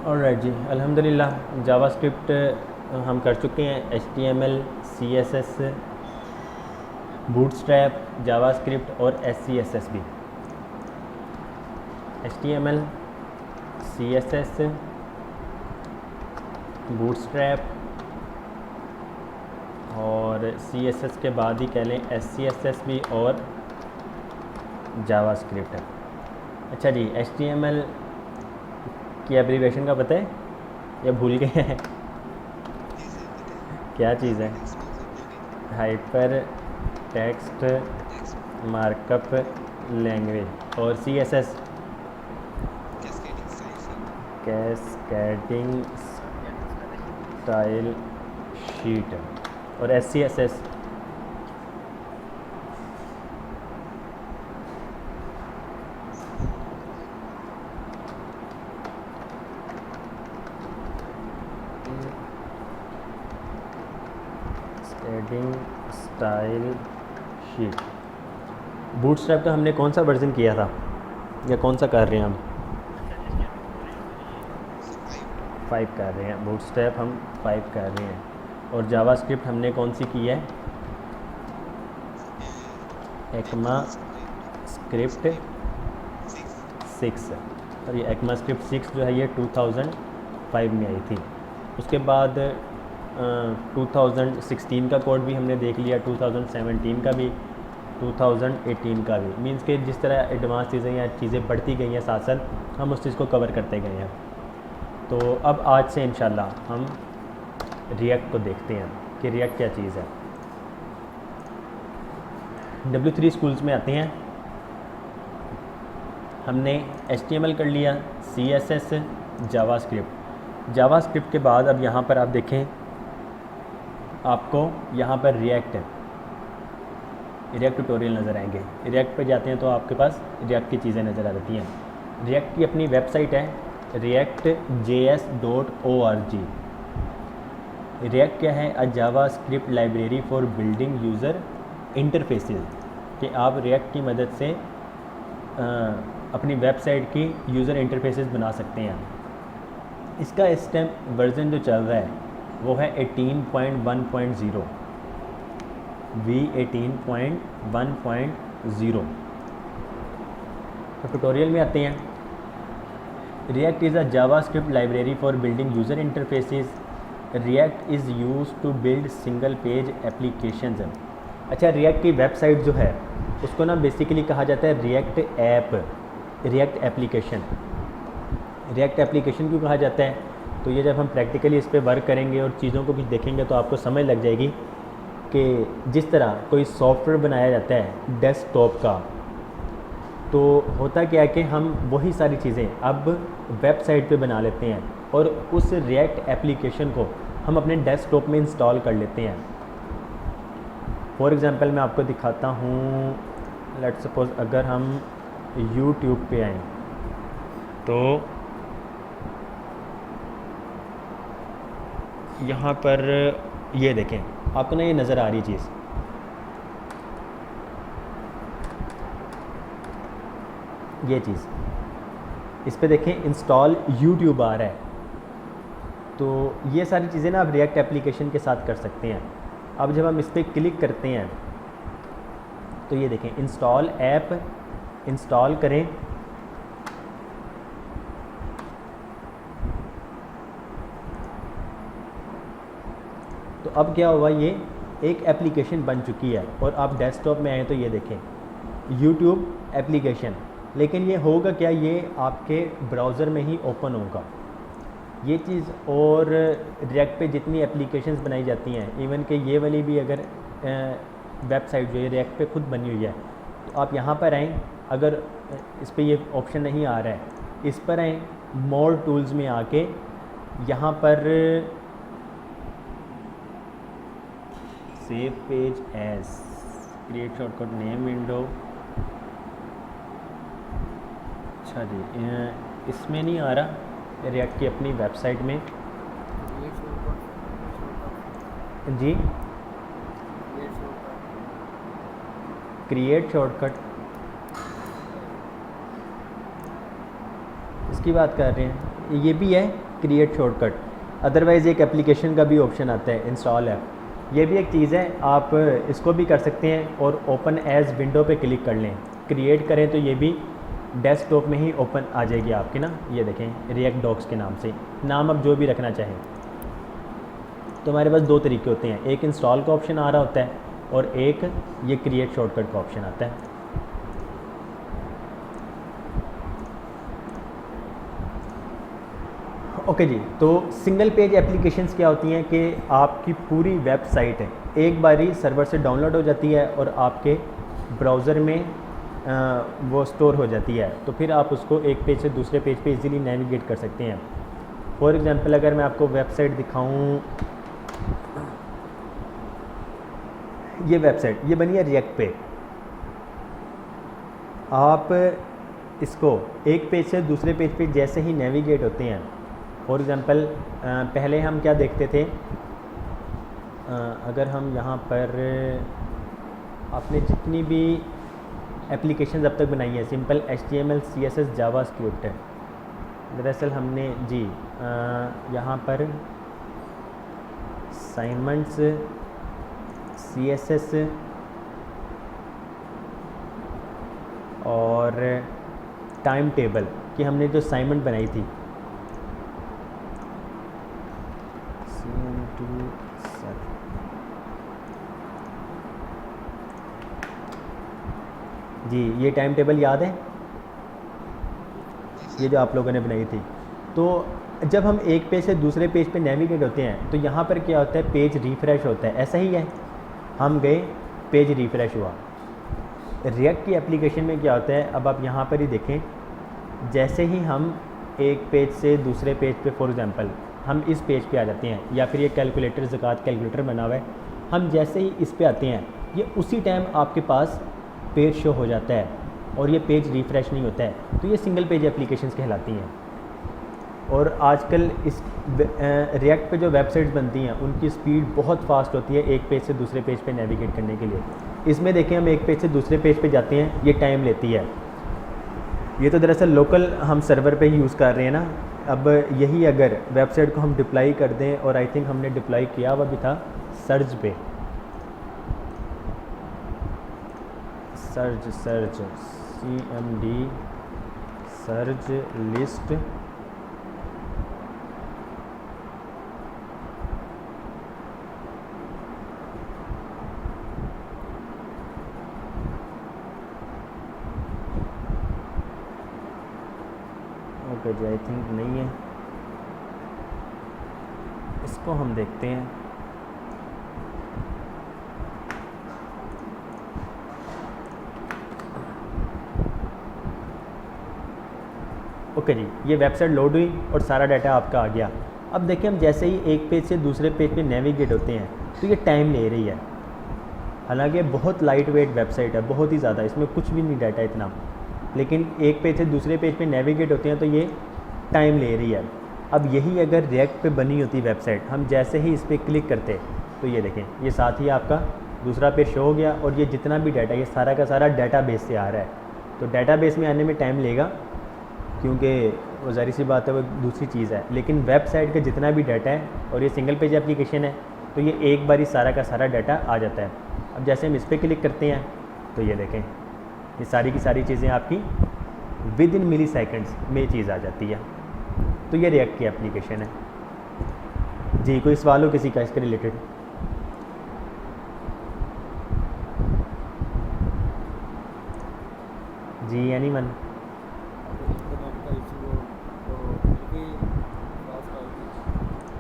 Alright जी, अल्हम्दुलिल्लाह JavaScript हम कर चुके हैं। HTML, CSS, बूटस्ट्रैप, जावास्क्रिप्ट और SCSS भी। HTML, CSS, बूटस्ट्रैप और CSS के बाद ही कह लें SCSS भी और जावास्क्रिप्ट। अच्छा जी, HTML की एब्रीवेशन का पता है या भूल गए हैं? जी सर पता है। क्या चीज़ है? Hyper explosive language. Hyper text text markup language. और CSS cascading style sheet. Cascading style sheet. और SCSS cascading style sheet. Bootstrap का हमने कौन सा वर्जन किया था या कौन सा कर रहे हैं हम? सर 5। 5 कर रहे हैं। बूटस्ट्रैप हम 5 कर रहे हैं। और जावास्क्रिप्ट हमने कौन सी की है? ECMA ECMA script script script 6। 6। और ये एक्मा स्क्रिप्ट 6 जो है ये 2005 में आई थी। उसके बाद 2016 का कोड भी हमने देख लिया, 2017 का भी, 2018 का भी। मींस के जिस तरह एडवांस चीज़ें या चीज़ें बढ़ती गई हैं साथ साथ हम उस चीज़ को कवर करते गए हैं। तो अब आज से इंशाल्लाह हम रिएक्ट को देखते हैं कि रिएक्ट क्या चीज़ है। W3 स्कूल्स में आते हैं। हमने HTML कर लिया, CSS, जावास्क्रिप्ट। जावास्क्रिप्ट के बाद अब यहाँ पर आप देखें, आपको यहाँ पर रिएक्ट ट्यूटोरियल नज़र आएंगे। रिएक्ट पर जाते हैं तो आपके पास रिएक्ट की चीज़ें नज़र आ जाती हैं। रिएक्ट की अपनी वेबसाइट है reactjs.org। रिएक्ट क्या है? अ JavaScript library for building user interfaces, कि आप रिएक्ट की मदद से अपनी वेबसाइट की यूज़र इंटरफेसेस बना सकते हैं। इसका इस टाइम वर्ज़न जो चल रहा है वो है 18.1.0 V18.1.0। तो ट्यूटोरियल में आते हैं। React is a JavaScript library for building user interfaces. React is use to build single page applications. अच्छा, रिएक्ट की वेबसाइट जो है उसको ना बेसिकली कहा जाता है React app, React application. React application क्यों कहा जाता है? तो ये जब हम प्रैक्टिकली इस पर वर्क करेंगे और चीज़ों को भी देखेंगे तो आपको समझ लग जाएगी कि जिस तरह कोई सॉफ्टवेयर बनाया जाता है डेस्कटॉप का, तो होता क्या है कि हम वही सारी चीज़ें अब वेबसाइट पे बना लेते हैं और उस रिएक्ट एप्लीकेशन को हम अपने डेस्कटॉप में इंस्टॉल कर लेते हैं। फॉर एग्ज़ाम्पल मैं आपको दिखाता हूँ। लेट्स सपोज अगर हम YouTube पे आएँ तो यहाँ पर ये देखें, आपको ना ये नज़र आ रही चीज़, ये चीज़ इस पे देखें, इंस्टॉल YouTube आ रहा है। तो ये सारी चीज़ें ना आप रिएक्ट एप्लीकेशन के साथ कर सकते हैं। अब जब हम इस पर क्लिक करते हैं तो ये देखें, इंस्टॉल ऐप, इंस्टॉल करें। तो अब क्या हुआ, ये एक एप्लीकेशन बन चुकी है और आप डेस्कटॉप में आए तो ये देखें YouTube एप्लीकेशन। लेकिन ये होगा क्या, ये आपके ब्राउज़र में ही ओपन होगा ये चीज़। और रिएक्ट पे जितनी एप्लीकेशंस बनाई जाती हैं, इवन कि ये वाली भी अगर वेबसाइट जो है रिएक्ट पे खुद बनी हुई है, तो आप यहाँ पर आएँ। अगर इस पर ये ऑप्शन नहीं आ रहा है, इस पर आएँ, मोर टूल्स में आके यहाँ पर save page as, create shortcut name window. अच्छा जी, इसमें नहीं आ रहा रिएक्ट की अपनी वेबसाइट में जी। क्रिएट शॉर्टकट इसकी बात कर रहे हैं। ये भी है क्रिएट शॉर्टकट, अदरवाइज़ एक एप्लीकेशन का भी ऑप्शन आता है इंस्टॉल ऐप, ये भी एक चीज़ है, आप इसको भी कर सकते हैं और ओपन एज विंडो पे क्लिक कर लें, क्रिएट करें तो ये भी डेस्कटॉप में ही ओपन आ जाएगी आपकी ना। ये देखें रिएक्ट डॉक्स के नाम से, नाम आप जो भी रखना चाहें। तो हमारे पास दो तरीके होते हैं, एक इंस्टॉल का ऑप्शन आ रहा होता है और एक ये क्रिएट शॉर्टकट का ऑप्शन आता है। ओके जी, तो सिंगल पेज एप्लीकेशंस क्या होती हैं कि आपकी पूरी वेबसाइट है एक बारी सर्वर से डाउनलोड हो जाती है और आपके ब्राउज़र में वो स्टोर हो जाती है, तो फिर आप उसको एक पेज से दूसरे पेज पे इजीली नेविगेट कर सकते हैं। फॉर एग्जांपल अगर मैं आपको वेबसाइट दिखाऊं, ये वेबसाइट ये बनी है रिएक्ट पे, आप इसको एक पेज से दूसरे पेज पे जैसे ही नेविगेट होते हैं, फॉर एग्ज़ाम्पल पहले हम क्या देखते थे, अगर हम यहाँ पर आपने जितनी भी एप्लीकेशन अब तक बनाई है, सिंपल HTML CSS जावास्क्रिप्ट है, दरअसल हमने जी यहाँ पर असाइनमेंट्स CSS और टाइम टेबल की हमने जो असाइनमेंट बनाई थी, जी ये टाइम टेबल याद है, ये जो आप लोगों ने बनाई थी। तो जब हम एक पेज से दूसरे पेज पे नेविगेट होते हैं तो यहाँ पर क्या होता है, पेज रिफ़्रेश होता है, ऐसा ही है, हम गए पेज रिफ़्रेश हुआ। रिएक्ट की एप्लीकेशन में क्या होता है, अब आप यहाँ पर ही देखें, जैसे ही हम एक पेज से दूसरे पेज पे फॉर एग्ज़ाम्पल हम इस पेज पे आ जाते हैं, या फिर ये कैलकुलेटर ज़कात कैलकुलेटर बना हुआ है, हम जैसे ही इस पे आते हैं ये उसी टाइम आपके पास पेज शो हो जाता है और ये पेज रिफ़्रेश नहीं होता है, तो ये सिंगल पेज एप्लीकेशंस कहलाती हैं। और आजकल इस रिएक्ट पे जो वेबसाइट्स बनती हैं उनकी स्पीड बहुत फास्ट होती है एक पेज से दूसरे पेज पे नेविगेट करने के लिए। इसमें देखें हम एक पेज से दूसरे पेज पे जाते हैं, ये टाइम लेती है। ये तो दरअसल लोकल हम सर्वर पे ही यूज़ कर रहे हैं ना। अब यही अगर वेबसाइट को हम डिप्लाई कर दें, और आई थिंक हमने डिप्लाई किया हुआ भी था सर्च पे, search CMD search list, okay जी आई थिंक नहीं है, इसको हम देखते हैं। ओके जी, ये वेबसाइट लोड हुई और सारा डाटा आपका आ गया। अब देखिए हम जैसे ही एक पेज से दूसरे पेज पे नेविगेट होते हैं तो ये टाइम ले रही है, हालांकि बहुत लाइट वेट वेबसाइट है, बहुत ही ज़्यादा, इसमें कुछ भी नहीं डाटा इतना, लेकिन एक पेज से दूसरे पेज पे नेविगेट होते हैं तो ये टाइम ले रही है। अब यही अगर रिएक्ट पे बनी होती वेबसाइट, हम जैसे ही इस पर क्लिक करते तो ये देखें ये साथ ही आपका दूसरा पेज शो हो गया, और ये जितना भी डाटा ये सारा का सारा डाटाबेस से आ रहा है। तो डाटाबेस में आने में टाइम लेगा, क्योंकि वो ज़ाहिर सी बात है वो दूसरी चीज़ है, लेकिन वेबसाइट का जितना भी डाटा है, और ये सिंगल पेज एप्लीकेशन है, तो ये एक बार ही सारा का सारा डाटा आ जाता है। अब जैसे हम इस पर क्लिक करते हैं तो ये देखें ये सारी की सारी चीज़ें आपकी विद इन मिली सेकेंड्स में चीज़ आ जाती है। तो ये रिएक्ट की एप्लीकेशन है जी। कोई सवाल हो किसी का इसके रिलेटेड? जी एनीवन?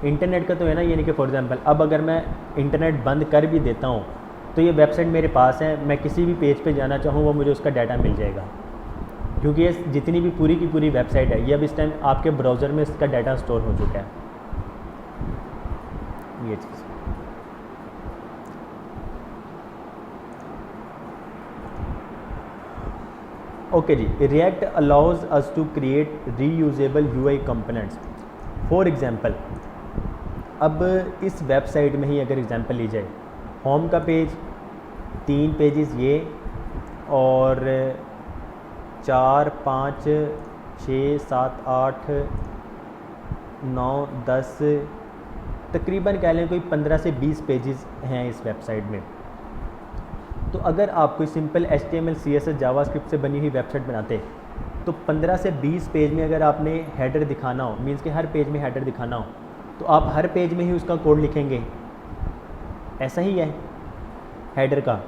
इंटरनेट का तो है ना, यानी कि फॉर एग्जांपल अब अगर मैं इंटरनेट बंद कर भी देता हूँ तो ये वेबसाइट मेरे पास है, मैं किसी भी पेज पे जाना चाहूँ वो मुझे उसका डाटा मिल जाएगा, क्योंकि ये जितनी भी पूरी की पूरी वेबसाइट है ये अब इस टाइम आपके ब्राउज़र में इसका डाटा स्टोर हो चुका है। ये चीज़ ओके जी। React allows us to create reusable UI components. For example अब इस वेबसाइट में ही अगर एग्जांपल ली जाए, होम का पेज 3 पेजेस ये, और 4 5 6 7 8 9-10 तकरीबन कह लें कोई 15 से 20 पेजेस हैं इस वेबसाइट में। तो अगर आप कोई सिंपल HTML CSS जावास्क्रिप्ट से बनी हुई वेबसाइट बनाते तो 15 से 20 पेज में अगर आपने हेडर दिखाना हो, मीन्स कि हर पेज में हेडर दिखाना हो, तो आप हर पेज में ही उसका कोड लिखेंगे। ऐसा ही है हेडर का।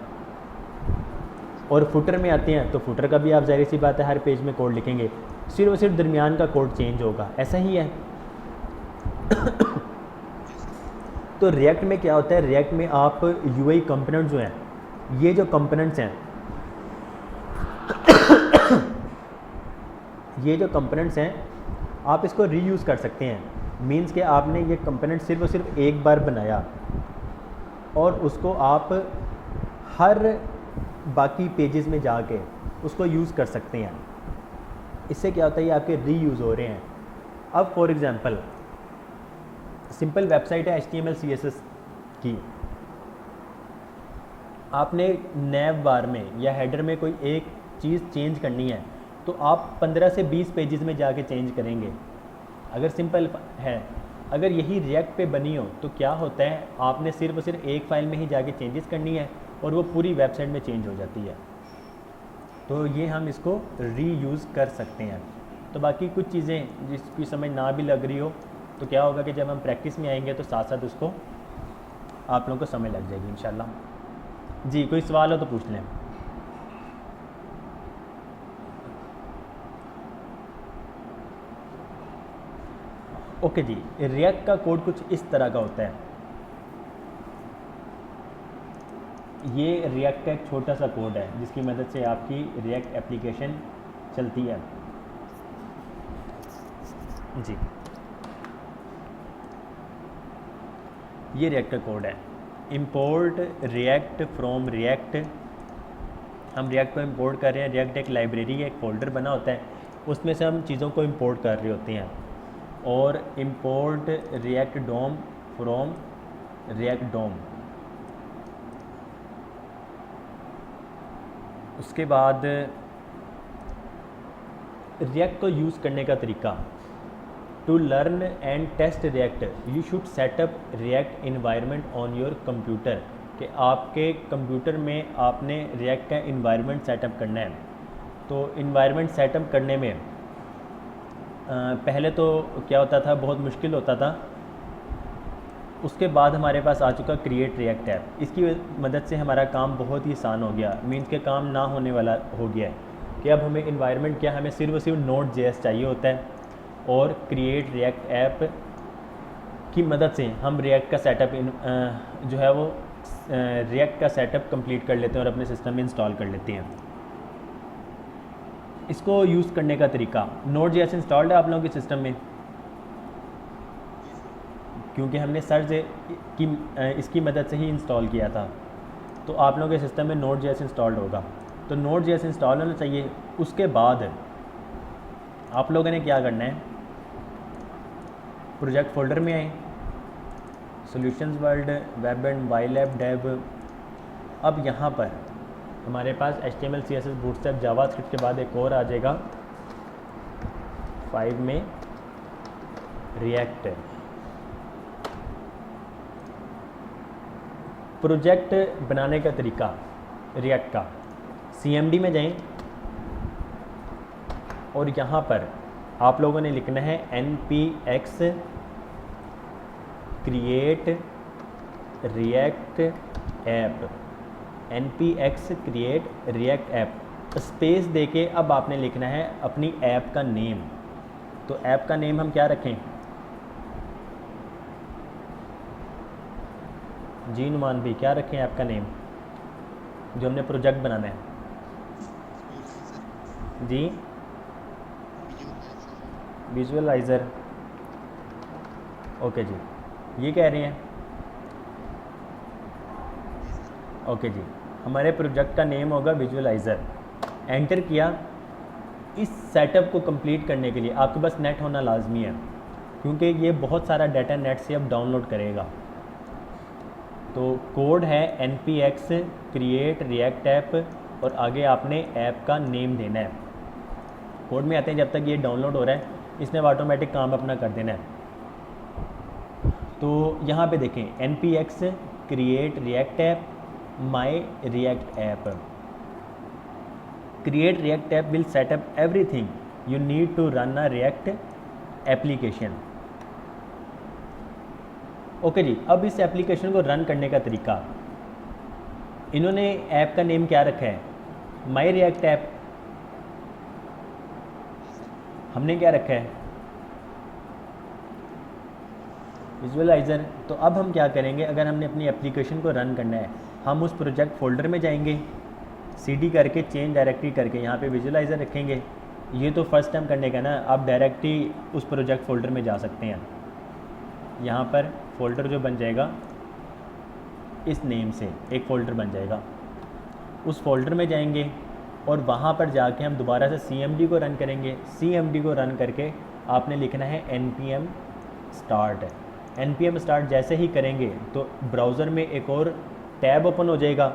और फुटर में आते हैं तो फुटर का भी आप ज़ाहिर सी बात है हर पेज में कोड लिखेंगे, सिर्फ और सिर्फ दरमियान का कोड चेंज होगा। ऐसा ही है। तो रिएक्ट में क्या होता है, रिएक्ट में आप UI कंपोनेंट जो हैं, ये जो कंपोनेंट्स हैं ये जो कंपोनेंट्स हैं आप इसको रीयूज़ कर सकते हैं। मींस कि आपने ये कंपोनेंट सिर्फ और सिर्फ एक बार बनाया और उसको आप हर बाकी पेजेस में जाके उसको यूज़ कर सकते हैं। इससे क्या होता है, ये आपके रीयूज़ हो रहे हैं। अब फॉर एग्ज़ाम्पल सिंपल वेबसाइट है HTML CSS की, आपने नैव बार में या हेडर में कोई एक चीज़ चेंज करनी है तो आप 15 से 20 पेजेस में जाके चेंज करेंगे अगर सिंपल है। अगर यही रिएक्ट पे बनी हो तो क्या होता है, आपने सिर्फ और सिर्फ एक फ़ाइल में ही जाके चेंजेस करनी है और वो पूरी वेबसाइट में चेंज हो जाती है। तो ये हम इसको रीयूज़ कर सकते हैं। तो बाकी कुछ चीज़ें जिसकी समझ ना भी लग रही हो तो क्या होगा कि जब हम प्रैक्टिस में आएंगे तो साथ साथ उसको आप लोगों को समझ लग जाएगी इंशाल्लाह। जी कोई सवाल हो तो पूछ लें। ओके जी, रिएक्ट का कोड कुछ इस तरह का होता है। ये रिएक्ट का एक छोटा सा कोड है जिसकी मदद से आपकी रिएक्ट एप्लीकेशन चलती है। जी ये रिएक्ट का कोड है। इंपोर्ट रिएक्ट फ्रॉम रिएक्ट, हम रिएक्ट को इंपोर्ट कर रहे हैं। रिएक्ट एक लाइब्रेरी है, एक फ़ोल्डर बना होता है, उसमें से हम चीज़ों को इंपोर्ट कर रहे होते हैं। और import React DOM from React DOM, उसके बाद रिएक्ट को यूज़ करने का तरीका। To learn and test React you should set up React environment on your computer, कि आपके कंप्यूटर में आपने रिएक्ट का इन्वायरमेंट सेटअप करना है। तो इन्वायरमेंट सेटअप करने में पहले तो क्या होता था, बहुत मुश्किल होता था। उसके बाद हमारे पास आ चुका क्रिएट रिएक्ट ऐप। इसकी मदद से हमारा काम बहुत ही आसान हो गया, मीन्स के काम ना होने वाला हो गया है कि अब हमें इन्वायरमेंट क्या, हमें सिर्फ और सिर्फ Node.js चाहिए होता है और क्रिएट रिएक्ट ऐप की मदद से हम रिएक्ट का सेटअप जो है वो रिएक्ट का सेटअप कंप्लीट कर लेते हैं और अपने सिस्टम में इंस्टॉल कर लेते हैं। इसको यूज़ करने का तरीका, Node.js इंस्टॉल्ड है आप लोगों के सिस्टम में, क्योंकि हमने सर्च की इसकी मदद से ही इंस्टॉल किया था। तो आप लोगों के सिस्टम में Node.js इंस्टॉल्ड होगा, तो Node.js इंस्टॉल होना चाहिए। उसके बाद आप लोगों ने क्या करना है, प्रोजेक्ट फोल्डर में आए, solutions world web and Wylab dev. अब यहाँ पर हमारे पास HTML CSS बूटस्ट्रैप जावास्क्रिप्ट के बाद एक और आ जाएगा 5 में रिएक्ट। प्रोजेक्ट बनाने का तरीका रिएक्ट का, CMD में जाएं और यहाँ पर आप लोगों ने लिखना है npx create react app, npx create react app space देके अब आपने लिखना है अपनी ऐप का नेम। तो ऐप का नेम हम क्या रखें जी नुमान भी, क्या रखें ऐप का नेम जो हमने प्रोजेक्ट बनाना है? जी विजुअलाइज़र। ओके जी, ये कह रहे हैं। ओके जी, हमारे प्रोजेक्ट का नेम होगा विजुअलाइज़र। एंटर किया। इस सेटअप को कंप्लीट करने के लिए आपके पास नेट होना लाजमी है, क्योंकि ये बहुत सारा डाटा नेट से अब डाउनलोड करेगा। तो कोड है npx क्रिएट रिएक्ट ऐप और आगे आपने ऐप का नेम देना है। कोड में आते हैं, जब तक ये डाउनलोड हो रहा है इसने ऑटोमेटिक काम अपना कर देना है। तो यहाँ पे देखें npx create react app my react app. Create react app will set up everything you need to run a react application. Okay जी, अब इस एप्लीकेशन को रन करने का तरीका, इन्होंने ऐप का नेम क्या रखा है, माई रिएक्ट ऐप। हमने क्या रखा है, विजुअलाइज़र। तो अब हम क्या करेंगे, अगर हमने अपनी एप्लीकेशन को रन करना है, हम उस प्रोजेक्ट फोल्डर में जाएंगे, cd करके चेंज डायरेक्टरी करके यहाँ पे विजुअलाइज़र रखेंगे। ये तो फर्स्ट टाइम करने का ना, आप डायरेक्टली उस प्रोजेक्ट फोल्डर में जा सकते हैं। यहाँ पर फ़ोल्डर जो बन जाएगा इस नेम से एक फ़ोल्डर बन जाएगा, उस फोल्डर में जाएंगे और वहाँ पर जाके हम दोबारा से cmd को रन करेंगे। cmd को रन करके आपने लिखना है npm start। npm start जैसे ही करेंगे तो ब्राउज़र में एक और टैब ओपन हो जाएगा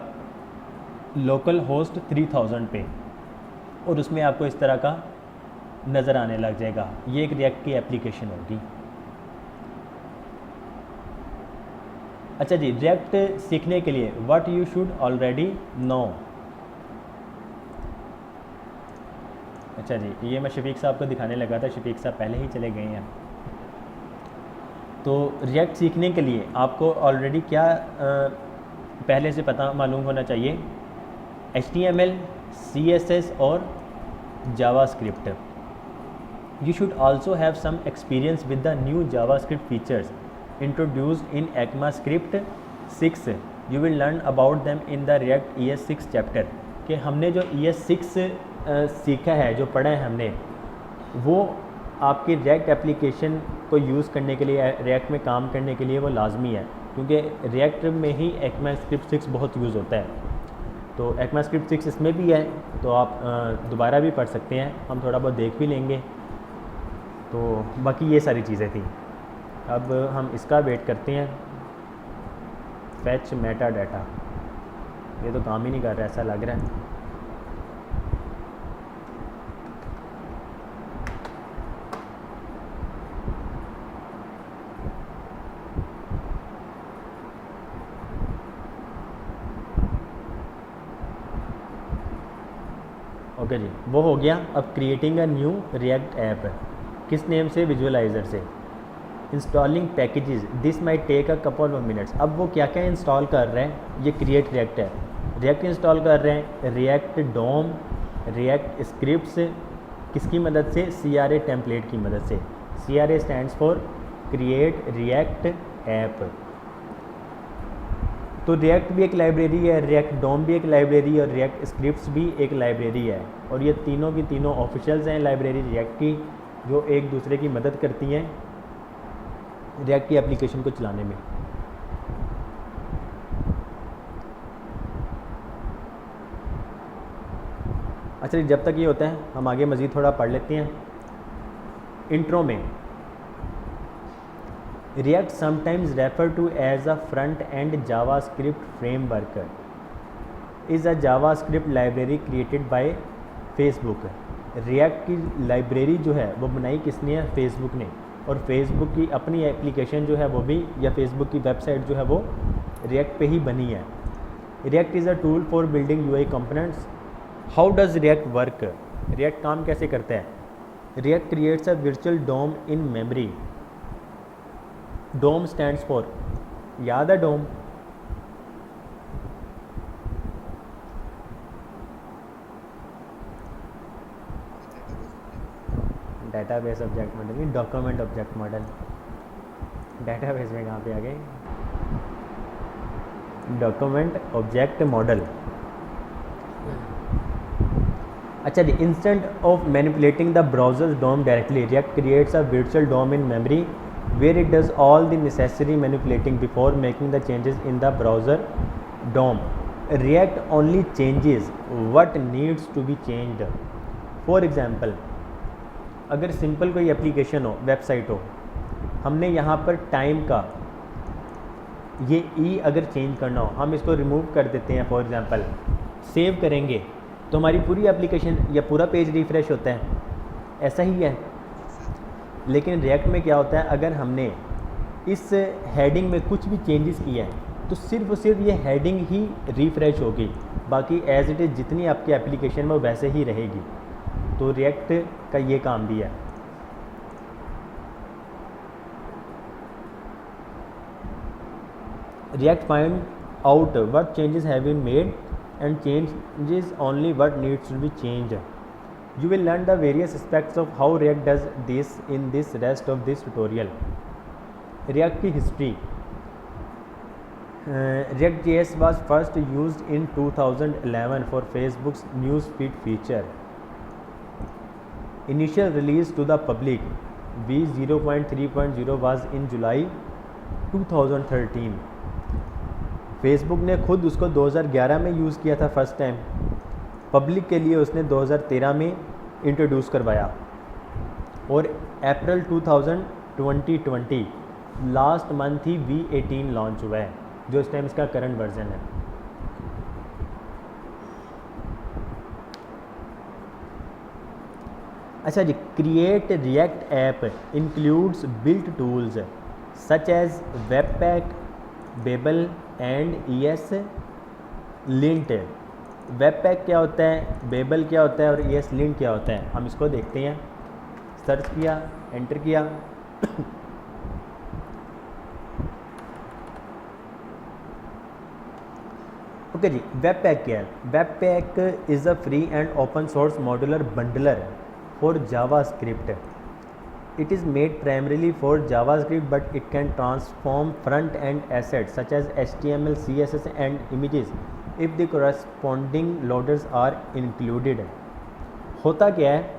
लोकल होस्ट 3000 पे, और उसमें आपको इस तरह का नज़र आने लग जाएगा। ये एक रिएक्ट की एप्लीकेशन होगी। अच्छा जी, रिएक्ट सीखने के लिए what you should already know. अच्छा जी, ये मैं शफीक साहब को दिखाने लगा था, शफीक साहब पहले ही चले गए हैं। तो रिएक्ट सीखने के लिए आपको ऑलरेडी क्या पहले से पता मालूम होना चाहिए, HTML, CSS और JavaScript. You should also have some experience with the new JavaScript features introduced in ECMAScript 6. You will learn about them in the React ES6 chapter. कि हमने जो ES6 सीखा है, जो पढ़ा है हमने, वो आपकी React एप्लीकेशन को यूज़ करने के लिए, React में काम करने के लिए वो लाजमी है, क्योंकि React में ही ECMAScript 6 बहुत यूज़ होता है। तो ECMAScript 6 इसमें भी है, तो आप दोबारा भी पढ़ सकते हैं, हम थोड़ा बहुत देख भी लेंगे। तो बाकी ये सारी चीज़ें थी। अब हम इसका वेट करते हैं, फैच मेटा डाटा। ये तो काम ही नहीं कर रहा, ऐसा लग रहा है। ओके जी, वो हो गया। अब creating a new React app, किस नेम से, विजुअलाइज़र से। Installing packages, this may take a couple of minutes. अब वो क्या क्या इंस्टॉल कर रहे हैं, ये क्रिएट रिएक्ट है, रिएक्ट इंस्टॉल कर रहे हैं, रिएक्ट डोम, रिएक्ट स्क्रिप्ट्स, किसकी मदद से, CRA टेम्पलेट की मदद से। CRA stands for create react app. तो रिएक्ट भी एक लाइब्रेरी है, रिएक्ट डोम भी एक लाइब्रेरी है, और रिएक्ट स्क्रिप्ट्स भी एक लाइब्रेरी है, और ये तीनों की तीनों ऑफिशियल्स हैं लाइब्रेरी रिएक्ट की, जो एक दूसरे की मदद करती हैं रिएक्ट की एप्लीकेशन को चलाने में। अच्छा, जब तक ये होता है हम आगे मज़ीद थोड़ा पढ़ लेते हैं। इंट्रो में, React sometimes refer to as a front end JavaScript framework is a JavaScript library created by Facebook. React की लाइब्रेरी जो है वो बनाई किसने है, फेसबुक ने, और फेसबुक की अपनी एप्लीकेशन जो है वो भी, या फेसबुक की वेबसाइट जो है वो रिएक्ट पे ही बनी है। React is a tool for building UI components. How does React work, React काम कैसे करता है। React creates a virtual DOM in memory. DOM stands for, याद है डोम, डाटाबेस ऑब्जेक्ट मॉडल, नहीं डॉक्यूमेंट ऑब्जेक्ट मॉडल। डाटाबेस में कहाँ पे आ गए, डॉक्यूमेंट ऑब्जेक्ट मॉडल। अच्छा जी, instant of manipulating the browser's DOM directly, React creates a virtual DOM in memory where it does all the necessary manipulating before making the changes in the browser DOM. React only changes what needs to be changed. For example, अगर simple कोई application हो, website हो, हमने यहाँ पर time का ये ई अगर चेंज करना हो, हम इसको रिमूव कर देते हैं। फॉर एग्जांपल सेव करेंगे तो हमारी पूरी एप्लीकेशन या पूरा पेज रिफ़्रेश होता है, ऐसा ही है। लेकिन रिएक्ट में क्या होता है, अगर हमने इस हेडिंग में कुछ भी चेंजेस किया है तो सिर्फ और सिर्फ ये हेडिंग ही रिफ़्रेश होगी, बाकी एज इट इज़ जितनी आपकी एप्लीकेशन में वो वैसे ही रहेगी। तो रिएक्ट का ये काम भी है। React find out what changes have been made and changes only what needs to be changed. You will learn the various aspects of how React does this in this rest of this tutorial. React की history. React.js was first used in 2011 for Facebook's news feed feature. Initial release to the public v0.3.0 was in July 2013. Facebook ने खुद उसको 2011 में use किया था first time, public के लिए उसने 2013 में इंट्रोड्यूस करवाया और अप्रैल 2020 लास्ट मंथ ही V18 लॉन्च हुआ है जो इस टाइम इसका करंट वर्जन है। अच्छा जी, create react app includes built tools such as webpack, babel and ES lint. Webpack क्या होता है, बेबल क्या होता है और ES लिंट क्या होता है, हम इसको देखते हैं। सर्च किया, एंटर किया ओके जी। वेबपैक क्या है? Webpack is a free and open source modular bundler for JavaScript. It is made primarily for JavaScript, but it can transform front-end assets such as HTML, CSS and images if the corresponding loaders are included. होता क्या है?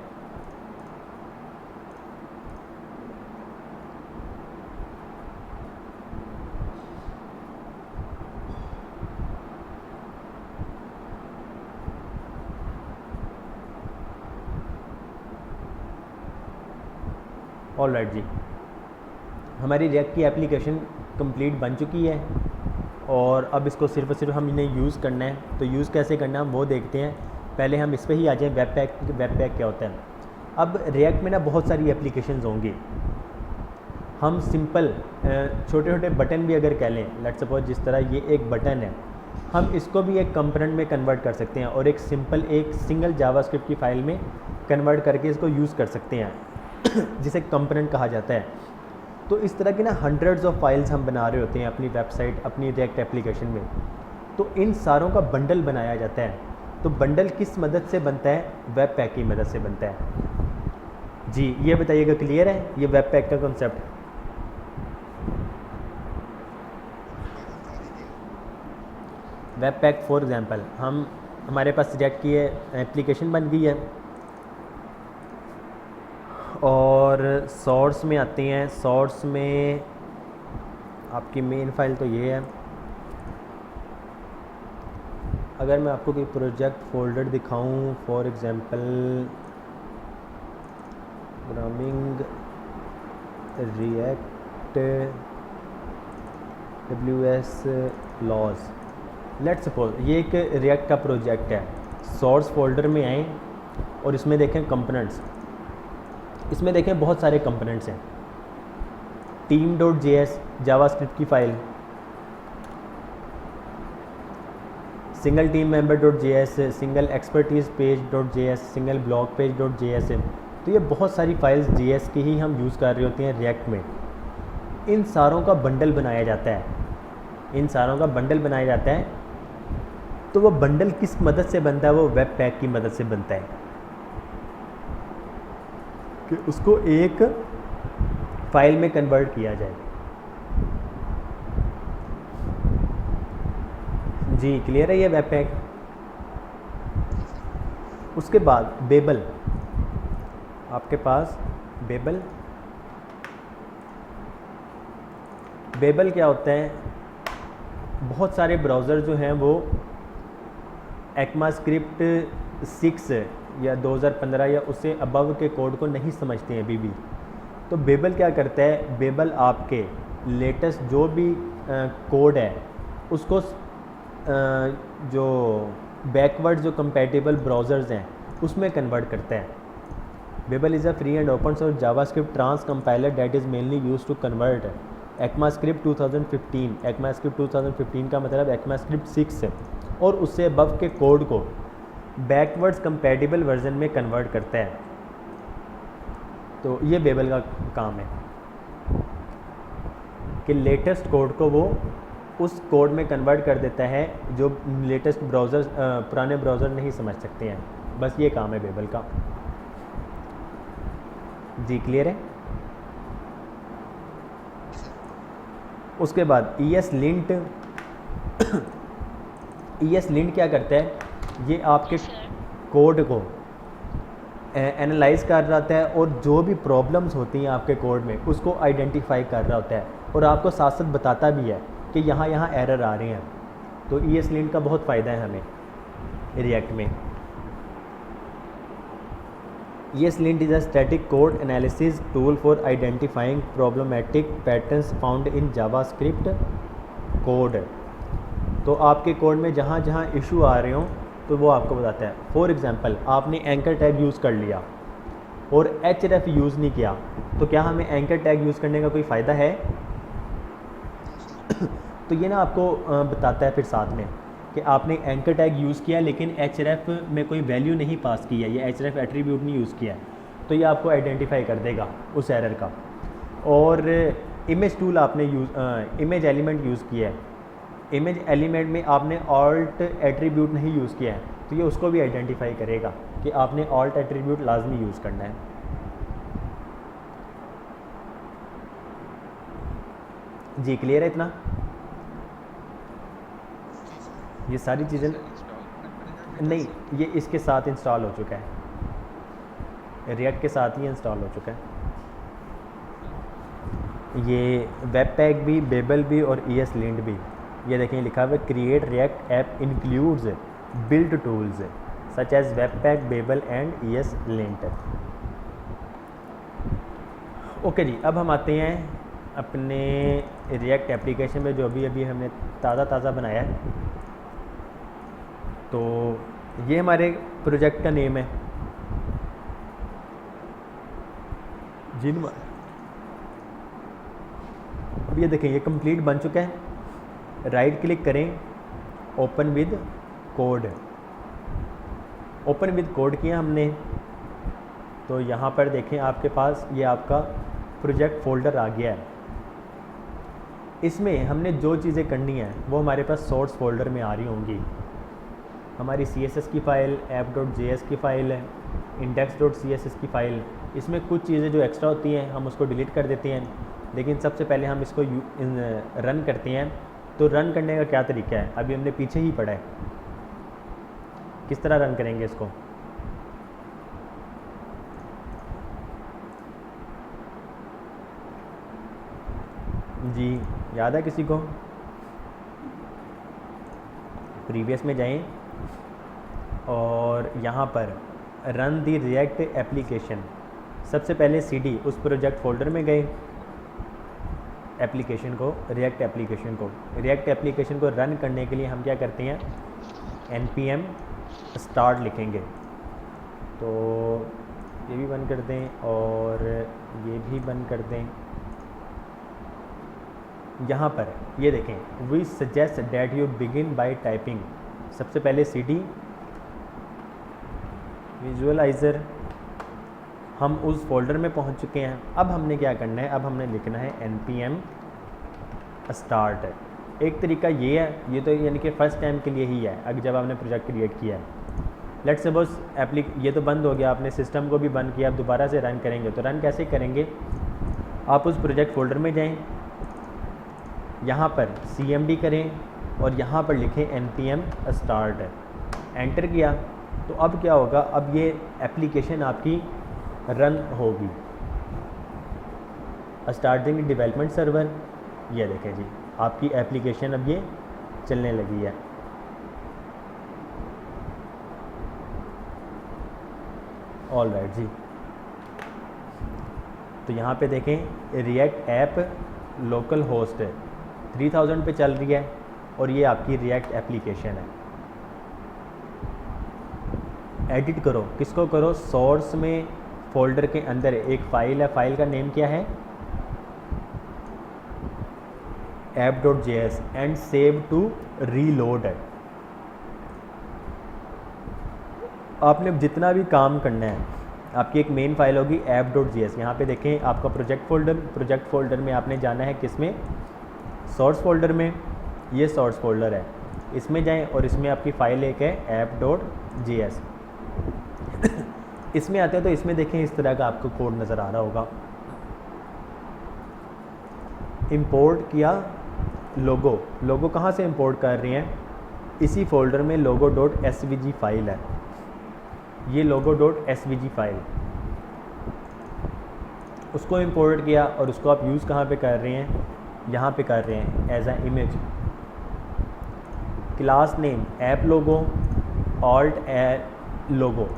All right जी, हमारी react की application complete बन चुकी है और अब इसको सिर्फ और सिर्फ हम इन्हें यूज़ करना है। तो यूज़ कैसे करना है हम वो देखते हैं। पहले हम इस पर ही आ जाएँ, वेबपैक क्या होता है। अब रिएक्ट में ना बहुत सारी एप्लीकेशंस होंगी। हम सिंपल छोटे छोटे बटन भी अगर कह लें, लेट्स सपोज जिस तरह ये एक बटन है, हम इसको भी एक कंपोनेंट में कन्वर्ट कर सकते हैं और एक सिंगल जावास्क्रिप्ट की फ़ाइल में कन्वर्ट करके इसको यूज़ कर सकते हैं जिसे कंपोनेंट कहा जाता है। तो इस तरह की ना हंड्रेड्स ऑफ फाइल्स हम बना रहे होते हैं अपनी वेबसाइट, अपनी रिएक्ट एप्लीकेशन में। तो इन सारों का बंडल बनाया जाता है। तो बंडल किस मदद से बनता है? वेबपैक की मदद से बनता है जी। ये बताइएगा, क्लियर है ये वेबपैक का कॉन्सेप्ट? वेबपैक फॉर एग्जांपल हमारे पास रिएक्ट की एप्लीकेशन बन गई है और सोर्स में आते हैं। सोर्स में आपकी मेन फाइल तो ये है। अगर मैं आपको कोई प्रोजेक्ट फोल्डर दिखाऊं, for example programming React WS logs, let's suppose ये एक रिएक्ट का प्रोजेक्ट है। सोर्स फोल्डर में आए और इसमें देखें कंपोनेंट्स, इसमें देखें बहुत सारे कंपोनेंट्स हैं। team.js जावास्क्रिप्ट की file, single team member, single expertise page, single blog page. तो ये बहुत सारी फाइल्स JS की ही हम यूज़ कर रहे होते हैं रिएक्ट में। इन सारों का बंडल बनाया जाता है, इन सारों का बंडल बनाया जाता है। तो वो बंडल किस मदद से बनता है? वो वेबपैक की मदद से बनता है कि उसको एक फाइल में कन्वर्ट किया जाए। जी क्लियर है ये वेबपैक? उसके बाद बेबल, आपके पास बेबल क्या होता है? बहुत सारे ब्राउज़र जो हैं वो ECMAScript 6 या 2015 या उससे अबव के कोड को नहीं समझते हैं अभी भी। तो बेबल क्या करता है? बेबल आपके लेटेस्ट जो भी कोड है उसको जो बैकवर्ड जो कंपैटिबल ब्राउज़र्स हैं उसमें कन्वर्ट करता है। Babel is a free and open source JavaScript transcompiler that is mainly used to convert ECMAScript 2015, ECMAScript 2015 का मतलब ECMAScript 6 और उससे अबव के कोड को बैकवर्ड्स कंपैटिबल वर्जन में कन्वर्ट करता है। तो ये बेबल का काम है कि लेटेस्ट कोड को वो उस कोड में कन्वर्ट कर देता है जो लेटेस्ट ब्राउज़र पुराने ब्राउज़र नहीं समझ सकते हैं। बस ये काम है बेबल का। जी क्लियर है। उसके बाद ESLint ESLint क्या करता है, ये आपके कोड को एनालाइज कर रहा होता है और जो भी प्रॉब्लम्स होती हैं आपके कोड में उसको आइडेंटिफाई कर रहा होता है और आपको साथ साथ बताता भी है कि यहाँ एरर आ रहे हैं। तो ESLint का बहुत फ़ायदा है हमें रिएक्ट में। ESLint is a static code analysis tool for identifying problematic patterns found in JavaScript code। तो आपके कोड में जहाँ जहाँ इशू आ रहे हों तो वो आपको बताता है। फॉर एग्ज़ाम्पल आपने एंकर टैग यूज़ कर लिया और href यूज़ नहीं किया, तो क्या हमें एंकर टैग यूज़ करने का कोई फ़ायदा है? तो ये ना आपको बताता है फिर साथ में कि आपने एंकर टैग यूज़ किया लेकिन href में कोई वैल्यू नहीं पास की है, ये href एट्रीब्यूट नहीं यूज़ किया है, तो ये आपको आइडेंटिफाई कर देगा उस एरर का। और इमेज टूल आपने इमेज एलिमेंट यूज़ किया है, इमेज एलिमेंट में आपने ऑल्ट एट्रीब्यूट नहीं यूज़ किया है, तो ये उसको भी आइडेंटिफाई करेगा कि आपने ऑल्ट एट्रीब्यूट लाजमी यूज़ करना है। जी क्लियर है इतना? ये सारी चीज़ें नहीं, ये इसके साथ इंस्टॉल हो चुका है, रिएक्ट के साथ ही इंस्टॉल हो चुका है। ये वेबपैक भी, बेबल भी और ESLint भी। ये देखें लिखा हुआ है create react app includes build tools such as webpack, babel and ESLint। Okay जी, अब हम आते हैं अपने रिएक्ट एप्लीकेशन में जो अभी हमने ताज़ा बनाया है। तो ये हमारे प्रोजेक्ट का नेम है जिन। अब ये देखें ये कंप्लीट बन चुका है। राइट क्लिक करें, open with code. Open with code किया हमने, तो यहाँ पर देखें आपके पास ये आपका प्रोजेक्ट फोल्डर आ गया है। इसमें हमने जो चीज़ें करनी है वो हमारे पास सोर्स फोल्डर में आ रही होंगी। हमारी CSS की फ़ाइल, app.js की फ़ाइल है, index.css की फ़ाइल। इसमें कुछ चीज़ें जो एक्स्ट्रा होती हैं हम उसको डिलीट कर देते हैं, लेकिन सबसे पहले हम इसको रन करते हैं। तो रन करने का क्या तरीका है, अभी हमने पीछे ही पढ़ा है, किस तरह रन करेंगे इसको। जी याद है किसी को? प्रीवियस में जाएं और यहाँ पर रन दी रिएक्ट एप्लीकेशन, सबसे पहले CD उस प्रोजेक्ट फोल्डर में गए, एप्लीकेशन को, रिएक्ट एप्लीकेशन को रन करने के लिए हम क्या करते हैं, npm स्टार्ट लिखेंगे। तो ये भी बंद कर दें और ये भी बंद कर दें। यहाँ पर ये देखें, we suggest that you begin by typing. सबसे पहले CD विजुअलाइज़र, हम उस फोल्डर में पहुँच चुके हैं। अब हमने क्या करना है, अब हमने लिखना है npm स्टार्ट। एक तरीका ये है, ये तो यानी कि फ़र्स्ट टाइम के लिए ही है, अगर जब आपने प्रोजेक्ट क्रिएट किया है। लेट्स सपोज ये तो बंद हो गया, आपने सिस्टम को भी बंद किया, आप दोबारा से रन करेंगे। तो रन कैसे करेंगे, आप उस प्रोजेक्ट फोल्डर में जाएं, यहाँ पर cmd करें और यहाँ पर लिखें npm स्टार्ट, एंटर किया। तो अब क्या होगा, अब ये एप्लीकेशन आपकी रन होगी। स्टार्टिंग डेवलपमेंट सर्वर, ये देखें जी आपकी एप्लीकेशन अब ये चलने लगी है। ऑल राइट जी, तो यहाँ पे देखें रिएक्ट ऐप लोकल होस्ट है 3000 पे चल रही है और ये आपकी रिएक्ट एप्लीकेशन है। एडिट करो, किसको करो, सोर्स में फोल्डर के अंदर एक फ़ाइल है, फ़ाइल का नेम क्या है, app.js and save to reload है। आपने जितना भी काम करना है, आपकी एक मेन फाइल होगी app.js। यहाँ पे देखें आपका प्रोजेक्ट फोल्डर में आपने जाना है किस में, सोर्स फोल्डर में। ये सोर्स फोल्डर है, इसमें जाएं और इसमें आपकी फ़ाइल एक है app.js। इसमें आते हैं तो इसमें देखें इस तरह का आपको कोड नज़र आ रहा होगा। इंपोर्ट किया लोगो कहाँ से इंपोर्ट कर रहे हैं, इसी फोल्डर में logo.svg फाइल है। ये logo.svg फाइल, उसको इंपोर्ट किया और उसको आप यूज़ कहाँ पे कर रहे हैं, यहाँ पे कर रहे हैं as a image. Class name app logo alt logo.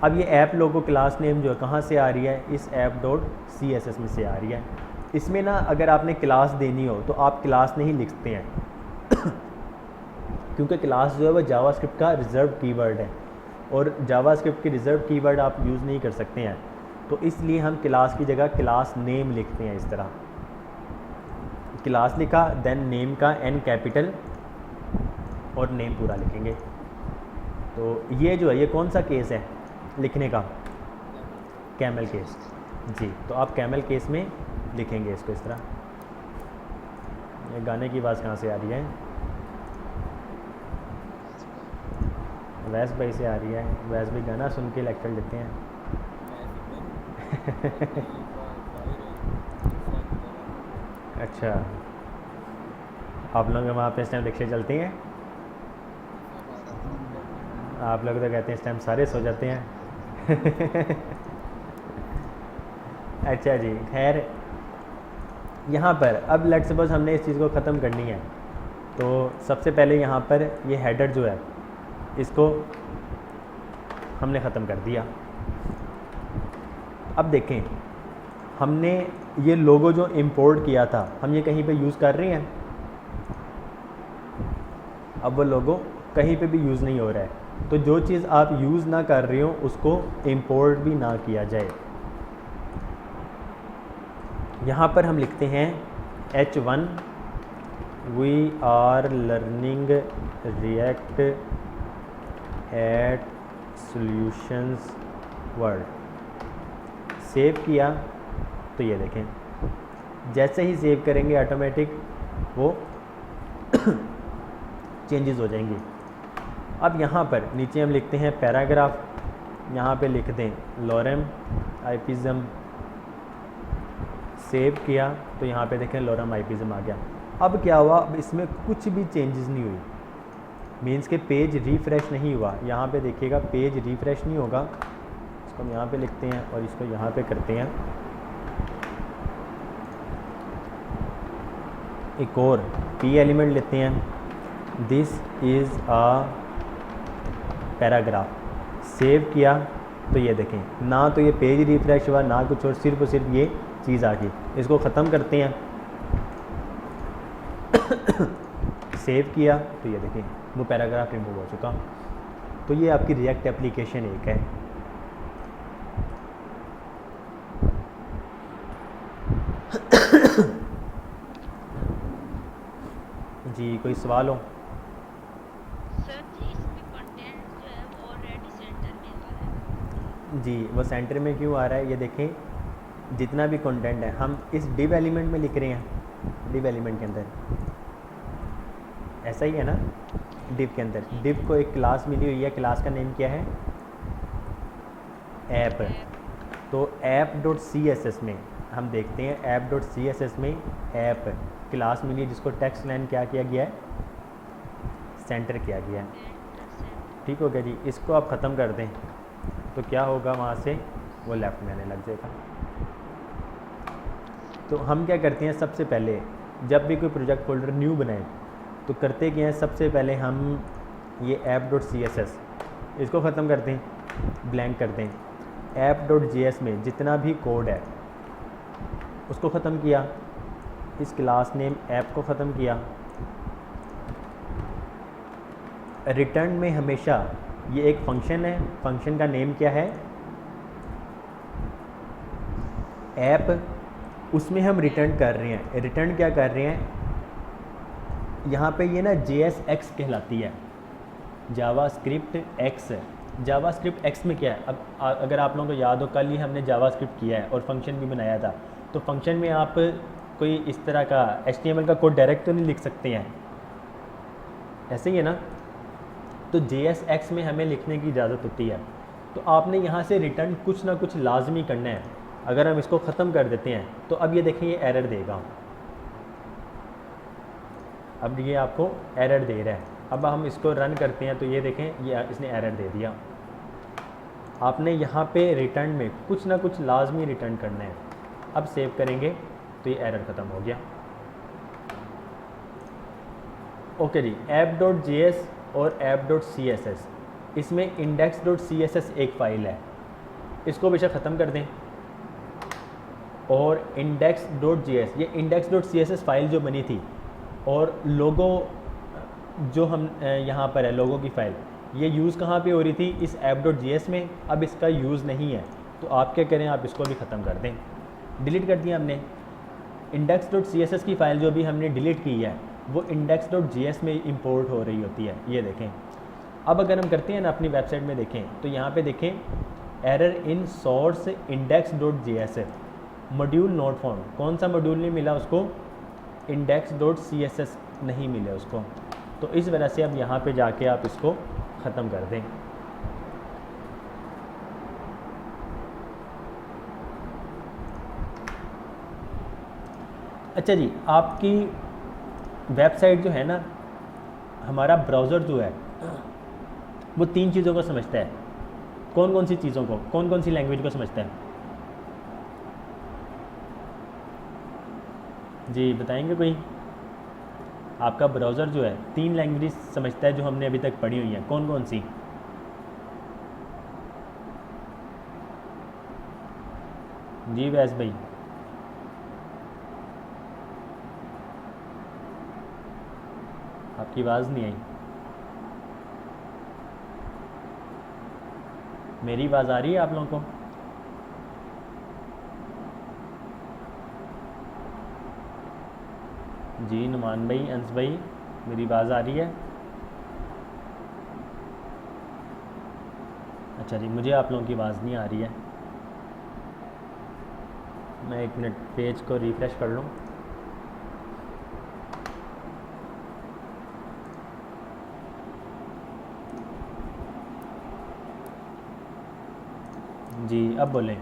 अब ये ऐप लोगो क्लास नेम जो है कहाँ से आ रही है, इस app.css में से आ रही है। इसमें ना अगर आपने क्लास देनी हो तो आप क्लास नहीं लिखते हैं क्योंकि क्लास जो है वो जावास्क्रिप्ट का रिज़र्व कीवर्ड है और जावास्क्रिप्ट के रिज़र्व कीवर्ड आप यूज़ नहीं कर सकते हैं। तो इसलिए हम क्लास की जगह क्लास नेम लिखते हैं। इस तरह क्लास लिखा, देन नेम का N कैपिटल और नेम पूरा लिखेंगे। तो ये जो है ये कौन सा केस है लिखने का, कैमल केस जी। तो आप कैमल केस में लिखेंगे इसको इस तरह। ये गाने की आवाज़ कहाँ से आ रही है, वैस भाई से आ रही है। वैस भाई गाना सुन के लेक्चर देते हैं। अच्छा, आप लोग वहाँ पे इस टाइम रिक्शे चलते हैं? आप लोग तो कहते हैं इस टाइम सारे सो जाते हैं। अच्छा जी, खैर यहाँ पर अब लेट्स सपोज हमने इस चीज़ को ख़त्म करनी है तो सबसे पहले यहाँ पर ये हेडर जो है इसको हमने ख़त्म कर दिया। अब देखें हमने ये लोगो जो इंपोर्ट किया था हम ये कहीं पे यूज़ कर रहे हैं, अब वो लोगो कहीं पे भी यूज़ नहीं हो रहा है। तो जो चीज़ आप यूज़ ना कर रहे हो उसको इंपोर्ट भी ना किया जाए। यहाँ पर हम लिखते हैं H1 we are learning React at solutions world. Save किया तो ये देखें जैसे ही सेव करेंगे ऑटोमेटिक वो चेंजेस हो जाएंगी। अब यहाँ पर नीचे हम लिखते हैं पैराग्राफ, यहाँ पे लिख दें लॉरेम आइपिज्म। सेव किया तो यहाँ पे देखें लॉरेम आइपिज्म आ गया। अब क्या हुआ, अब इसमें कुछ भी चेंजेस नहीं हुई, मीन्स के पेज रिफ़्रेश नहीं हुआ। यहाँ पे देखिएगा पेज रिफ़्रेश नहीं होगा। इसको हम यहाँ पे लिखते हैं और इसको यहाँ पे करते हैं। एक और पी एलिमेंट लेते हैं, this is a paragraph. Save किया तो ये देखें ना तो ये पेज रिफ़्रेश हुआ ना कुछ और, सिर्फ और सिर्फ ये चीज़ आ गई। इसको ख़त्म करते हैं। सेव किया तो ये देखें वो पैराग्राफ रिमूव हो चुका। तो ये आपकी रिएक्ट एप्लीकेशन एक है। जी कोई सवाल हो? सर जी इसमें कंटेंट जो है वो ऑलरेडी सेंटर में आ रहा है। जी वो सेंटर में क्यों आ रहा है, ये देखें जितना भी कंटेंट है हम इस डिव एलिमेंट में लिख रहे हैं। डिव एलिमेंट के अंदर ऐसा ही है ना, डिव के अंदर डिव को एक क्लास मिली हुई है। क्लास का नेम क्या है, ऐप। तो app.css में हम देखते हैं app.css में ऐप क्लास मिली है जिसको टेक्स्ट लाइन क्या किया गया है, सेंटर किया गया है। ठीक हो गया जी। इसको आप ख़त्म कर दें तो क्या होगा, वहाँ से वो लेफ़्ट में आने लग जाएगा। तो हम क्या करते हैं, सबसे पहले जब भी कोई प्रोजेक्ट फोल्डर न्यू बनाए तो करते क्या हैं, सबसे पहले हम ये app.css इसको ख़त्म करते हैं, ब्लैंक करते हैं। app.js में जितना भी कोड है उसको ख़त्म किया, इस क्लास नेम ऐप को ख़त्म किया। रिटर्न में हमेशा ये एक फंक्शन है, फंक्शन का नेम क्या है, ऐप उसमें हम रिटर्न कर रहे हैं। रिटर्न क्या कर रहे हैं, यहाँ पे ये ना JSX कहलाती है, जावास्क्रिप्ट एक्स। जावास्क्रिप्ट एक्स में क्या है, अब अगर आप लोगों को याद हो कल ही हमने जावास्क्रिप्ट किया है और फंक्शन भी बनाया था। तो फंक्शन में आप कोई इस तरह का HTML का कोड डायरेक्ट तो नहीं लिख सकते हैं, ऐसे ही है ना। तो JSX में हमें लिखने की इजाज़त होती है। तो आपने यहाँ से रिटर्न कुछ ना कुछ लाजमी करना है। अगर हम इसको ख़त्म कर देते हैं तो अब ये देखें, ये एरर देगा। अब ये आपको एरर दे रहा है। अब हम इसको रन करते हैं तो ये देखें, ये इसने एरर दे दिया। आपने यहाँ पे रिटर्न में कुछ ना कुछ लाजमी रिटर्न करना है। अब सेव करेंगे तो ये एरर ख़त्म हो गया। ओके जी, app.js और app.css, इसमें index.css एक फ़ाइल है, इसको बेशक ख़त्म कर दें। और index.js, ये index.css फ़ाइल जो बनी थी और लोगो जो हम यहाँ पर है लोगो की फ़ाइल, ये यूज़ कहाँ पे हो रही थी, इस app.js में। अब इसका यूज़ नहीं है तो आप क्या करें, आप इसको भी ख़त्म कर दें। डिलीट कर दिया हमने। index.css की फ़ाइल जो भी हमने डिलीट की है वो index.js में इंपोर्ट हो रही होती है, ये देखें। अब अगर हम करते हैं ना अपनी वेबसाइट में देखें तो यहाँ पे देखें error in source index.js, module not found. कौन सा मॉड्यूल नहीं मिला उसको, index.css नहीं मिले उसको। तो इस वजह से अब यहाँ पे जाके आप इसको ख़त्म कर दें। अच्छा जी, आपकी वेबसाइट जो है ना, हमारा ब्राउज़र जो है वो 3 चीज़ों को समझता है। कौन कौन सी चीज़ों को, कौन कौन सी लैंग्वेज को समझता है जी, बताएंगे कोई। आपका ब्राउज़र जो है 3 लैंग्वेज समझता है जो हमने अभी तक पढ़ी हुई हैं, कौन कौन सी। जी वैस भाई, आपकी आवाज़ नहीं आई। मेरी आवाज़ आ रही है आप लोगों को? जी नुमान भाई, अंस भाई, मेरी आवाज़ आ रही है? अच्छा जी, मुझे आप लोगों की आवाज़ नहीं आ रही है। मैं 1 मिनट पेज को रिफ़्रेश कर लूँ। जी अब बोलें।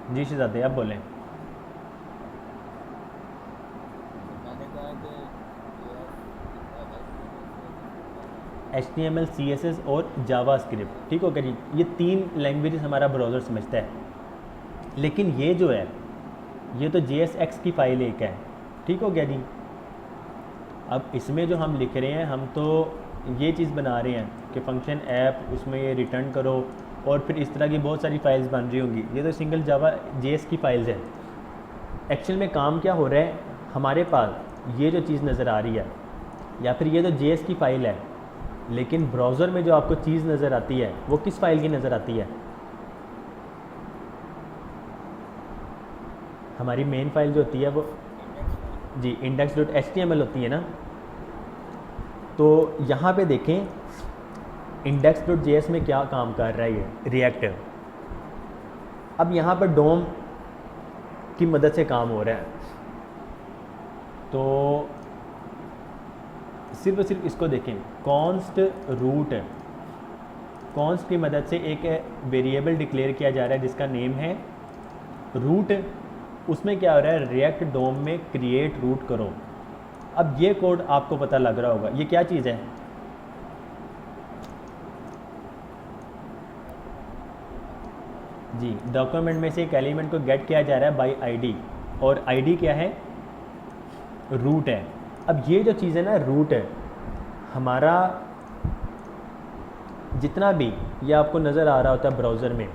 जी शहजादे अब बोलें। मैंने कहा कि HTML, CSS और जावास्क्रिप्ट, ठीक हो गया जी। ये 3 लैंग्वेजेस हमारा ब्राउज़र समझता है। लेकिन ये जो है ये तो JSX की फ़ाइल एक है, ठीक हो गया जी। अब इसमें जो हम लिख रहे हैं, हम तो ये चीज़ बना रहे हैं कि फंक्शन ऐप, उसमें ये रिटर्न करो और फिर इस तरह की बहुत सारी फाइल्स बन रही होंगी। ये तो सिंगल जावा JS की फाइल्स है। एक्चुअल में काम क्या हो रहा है, हमारे पास ये जो चीज़ नज़र आ रही है या फिर ये तो JS की फ़ाइल है, लेकिन ब्राउज़र में जो आपको चीज़ नज़र आती है वो किस फाइल की नज़र आती है। हमारी मेन फाइल जो होती है वो जी index.html होती है ना। तो यहाँ पे देखें index.js में क्या काम कर रहा है ये रिएक्ट। अब यहाँ पर डोम की मदद से काम हो रहा है। तो सिर्फ और सिर्फ इसको देखें, कॉन्स्ट रूट, कॉन्स्ट की मदद से एक वेरिएबल डिक्लेयर किया जा रहा है जिसका नेम है रूट। उसमें क्या हो रहा है, रिएक्ट डोम में क्रिएट रूट करो। अब ये कोड आपको पता लग रहा होगा, ये क्या चीज़ है। जी, डॉक्यूमेंट में से एक एलिमेंट को गेट किया जा रहा है बाय आईडी, और आईडी क्या है, रूट है। अब ये जो चीज़ है ना रूट है, हमारा जितना भी ये आपको नज़र आ रहा होता है ब्राउज़र में,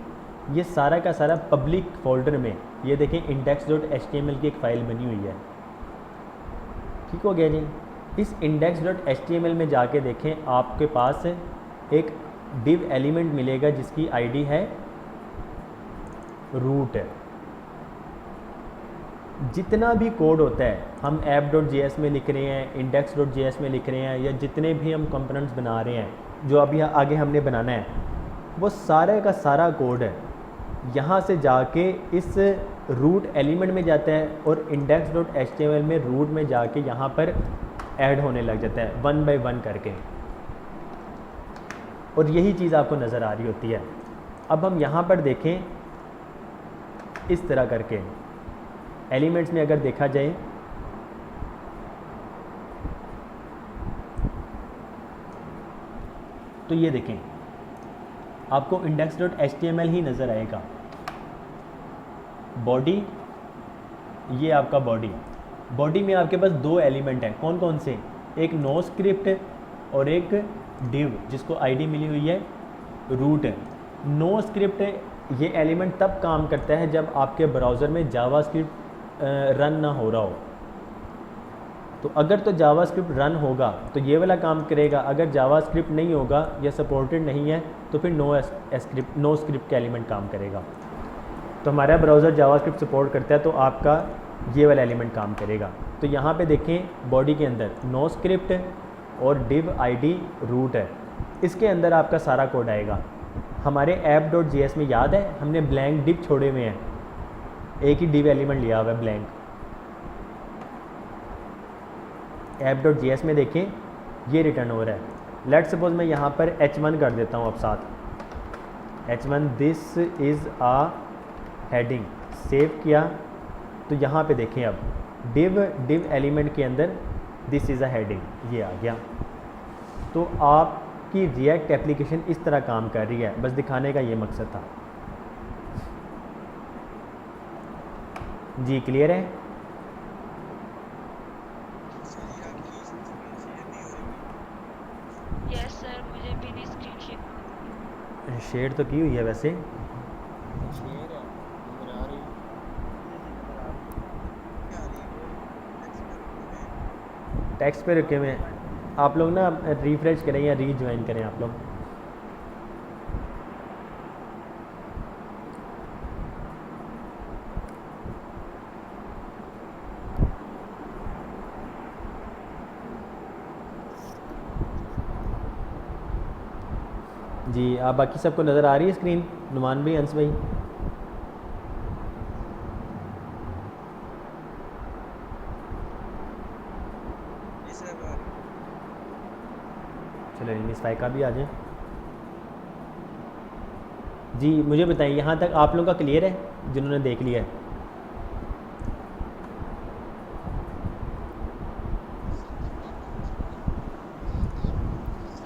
ये सारा का सारा पब्लिक फोल्डर में, ये देखें index.html की एक फ़ाइल बनी हुई है। ठीक हो गया जी। इस index.html में जाके देखें, आपके पास एक div एलिमेंट मिलेगा जिसकी आईडी है रूट है। जितना भी कोड होता है हम app.js में लिख रहे हैं, index.js में लिख रहे हैं, या जितने भी हम कंपोनेंट्स बना रहे हैं जो अभी आगे हमने बनाना है, वो सारे का सारा कोड है यहाँ से जाके इस रूट एलिमेंट में जाता है और index.html में रूट में जाके यहाँ पर ऐड होने लग जाता है 1 बाय 1 करके, और यही चीज़ आपको नज़र आ रही होती है। अब हम यहाँ पर देखें, इस तरह करके एलिमेंट्स में अगर देखा जाए तो ये देखें, आपको index.html ही नज़र आएगा। बॉडी, ये आपका बॉडी में आपके पास दो एलिमेंट हैं, कौन कौन से, एक नो स्क्रिप्ट और एक डिव जिसको आईडी मिली हुई है रूट। नो स्क्रिप्ट ये एलिमेंट तब काम करता है जब आपके ब्राउज़र में जावास्क्रिप्ट रन ना हो रहा हो। तो अगर तो जावास्क्रिप्ट रन होगा तो ये वाला काम करेगा, अगर जावास्क्रिप्ट नहीं होगा या सपोर्टेड नहीं है तो फिर नो स्क्रिप्ट का एलिमेंट काम करेगा। तो हमारा ब्राउज़र जावास्क्रिप्ट सपोर्ट करता है तो आपका ये वाला एलिमेंट काम करेगा। तो यहाँ पे देखें, बॉडी के अंदर नो स्क्रिप्ट और div id रूट है, इसके अंदर आपका सारा कोड आएगा। हमारे app.js में याद है हमने ब्लैंक div छोड़े हुए हैं, एक ही div एलिमेंट लिया हुआ है ब्लैंक। app.js में देखें ये रिटर्न हो रहा है। लेट्स सपोज मैं यहाँ पर h1 कर देता हूँ, अब साथ h1 this is a heading, save किया तो यहाँ पे देखें अब div एलिमेंट के अंदर दिस इज़ अ हेडिंग, ये आ गया। तो आपकी रिएक्ट एप्लीकेशन इस तरह काम कर रही है, बस दिखाने का ये मकसद था। जी क्लियर है? सर ये आपकी स्क्रीन शेयर नहीं हो रही। यस सर, मुझे भी नहीं स्क्रीन शेयर। शेयर तो की हुई है वैसे। शेयर है नजर आ रही क्या आ रही है वो टेक्स्ट पे रखे हुए हैं, आप लोग ना रिफ्रेश करें या रीज्वाइन करें आप लोग। जी आप बाकी सबको नज़र आ रही है स्क्रीन? नुमान भाई, अंश भाई? ये सर आ रही चलो इस फाइका भी आ जाए। जी मुझे बताइए, यहाँ तक आप लोगों का क्लियर है जिन्होंने देख लिया है?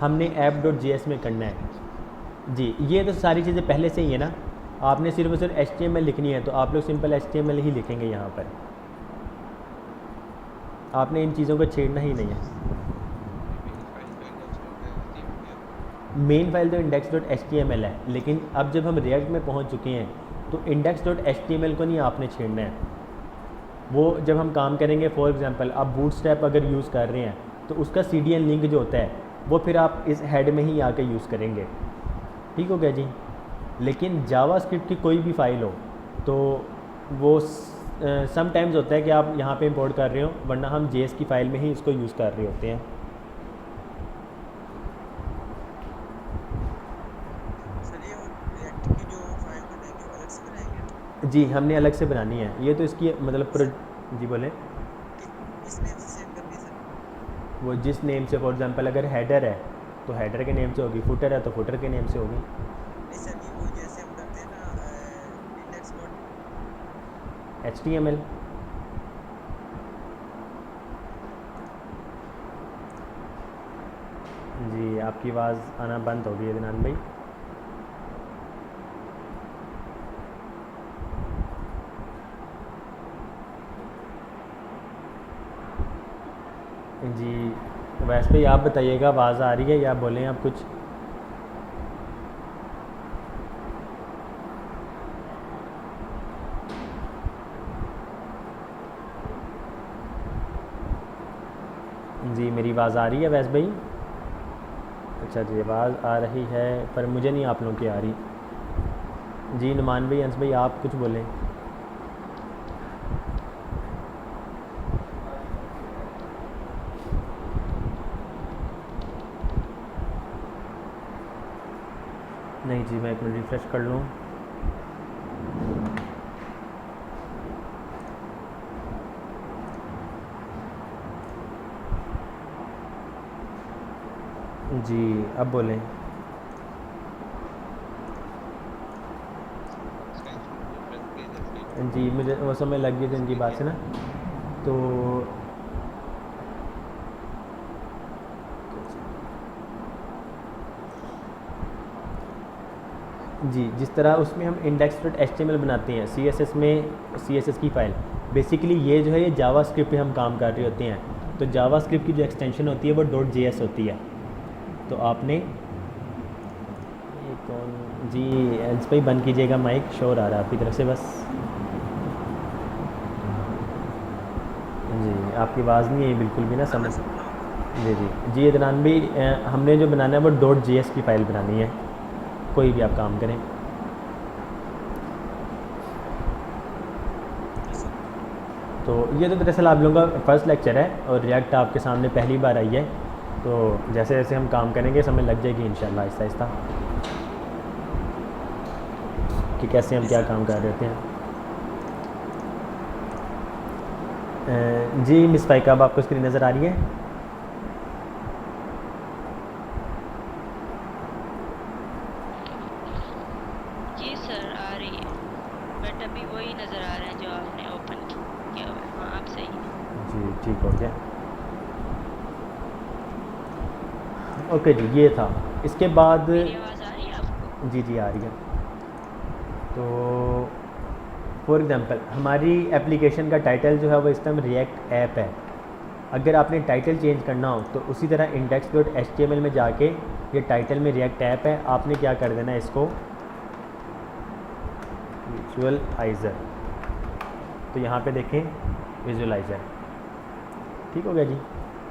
हमने app.js में करना है जी। ये तो सारी चीज़ें पहले से ही है ना, आपने सिर्फ और सिर्फ HTML लिखनी है तो आप लोग सिंपल HTML ही लिखेंगे। यहाँ पर आपने इन चीज़ों को छेड़ना ही नहीं है। मेन फाइल तो index.html है, लेकिन अब जब हम रिएक्ट में पहुंच चुके हैं तो index.html को नहीं आपने छेड़ना है। वो जब हम काम करेंगे, फॉर एग्जांपल आप बूटस्ट्रैप अगर यूज़ कर रहे हैं तो उसका CDN लिंक जो होता है वो फिर आप इस हेड में ही आके यूज़ करेंगे। ठीक हो गया जी। लेकिन जावास्क्रिप्ट की कोई भी फ़ाइल हो तो वो समटाइम्स होता है कि आप यहाँ पे इंपोर्ट कर रहे हो, वरना हम JS की फ़ाइल में ही इसको यूज़ कर रहे होते हैं। सर ये रिएक्ट की जो फाइल बनाएंगे वो अलग से बनाएंगे? जी हमने अलग से बनानी है। ये तो इसकी मतलब जी बोले। किस नेम से सेव करनी है सर? वो जिस नेम से, फॉर एग्जांपल अगर हेडर है तो हेडर के नेम से होगी, फुटर है तो फुटर के नेम से होगी। नहीं सर, ये वो जैसे हम करते हैं ना इंडेक्स डॉट HTML जी आपकी आवाज़ आना बंद हो गई है अदनान भाई। जी वैसे भी आप बताइएगा आवाज़ आ रही है या बोलें आप कुछ? जी मेरी आवाज़ आ रही है वैस भाई? अच्छा जी आवाज़ आ रही है पर मुझे नहीं आप लोगों की आ रही। जी नुमान भाई, अंस भाई आप कुछ बोलें। नहीं जी, मैं एक मिनट रिफ़्रेश कर लूँ। जी अब बोलें। जी मुझे वो समय लग गई थी इनकी बात से ना, तो जी जिस तरह उसमें हम इंडेक्स डॉट एच बनाते हैं CSS में, CSS की फ़ाइल बेसिकली ये जो है ये जावास्क्रिप्ट पे हम काम कर रहे होते हैं। तो जावास्क्रिप्ट की जो एक्सटेंशन होती है वो .js होती है। तो आपने ये कौन जी एल्स भाई बंद कीजिएगा माइक, शोर आ रहा है आपकी तरफ से बस। जी आपकी आवाज़ नहीं है बिल्कुल भी ना समझ। जी जी जी अदनान भी हमने जो बनाना है वो .js की फ़ाइल बनानी है, कोई भी आप काम करें। तो ये तो दरअसल आप लोगों का फर्स्ट लेक्चर है और रिएक्ट आपके सामने पहली बार आई है। तो जैसे जैसे हम काम करेंगे समझ लग जाएगी इंशाल्लाह आहिस्ता आहिस्ता कि कैसे हम क्या काम कर रहे होते हैं। जी मिस फाइका, अब आपको स्क्रीन नज़र आ रही है? जी सर आ रही है, बट अभी वही नज़र आ रहा है जो आपने ओपन किया हुआ है। हाँ आप सही हैं। जी ठीक हो गया। ओके जी ये था। इसके बाद मेरी आवाज़ आ रही है आपको? जी जी आ रही है। तो फॉर एग्ज़ाम्पल हमारी एप्लीकेशन का टाइटल जो है वो इस टाइम रिएक्ट ऐप है। अगर आपने टाइटल चेंज करना हो तो उसी तरह index.html में जाके ये टाइटल में रिएक्ट ऐप है, आपने क्या कर देना है इसको विजुअलाइज़र। तो यहाँ पे देखें विजुअलाइज़र, ठीक हो गया जी।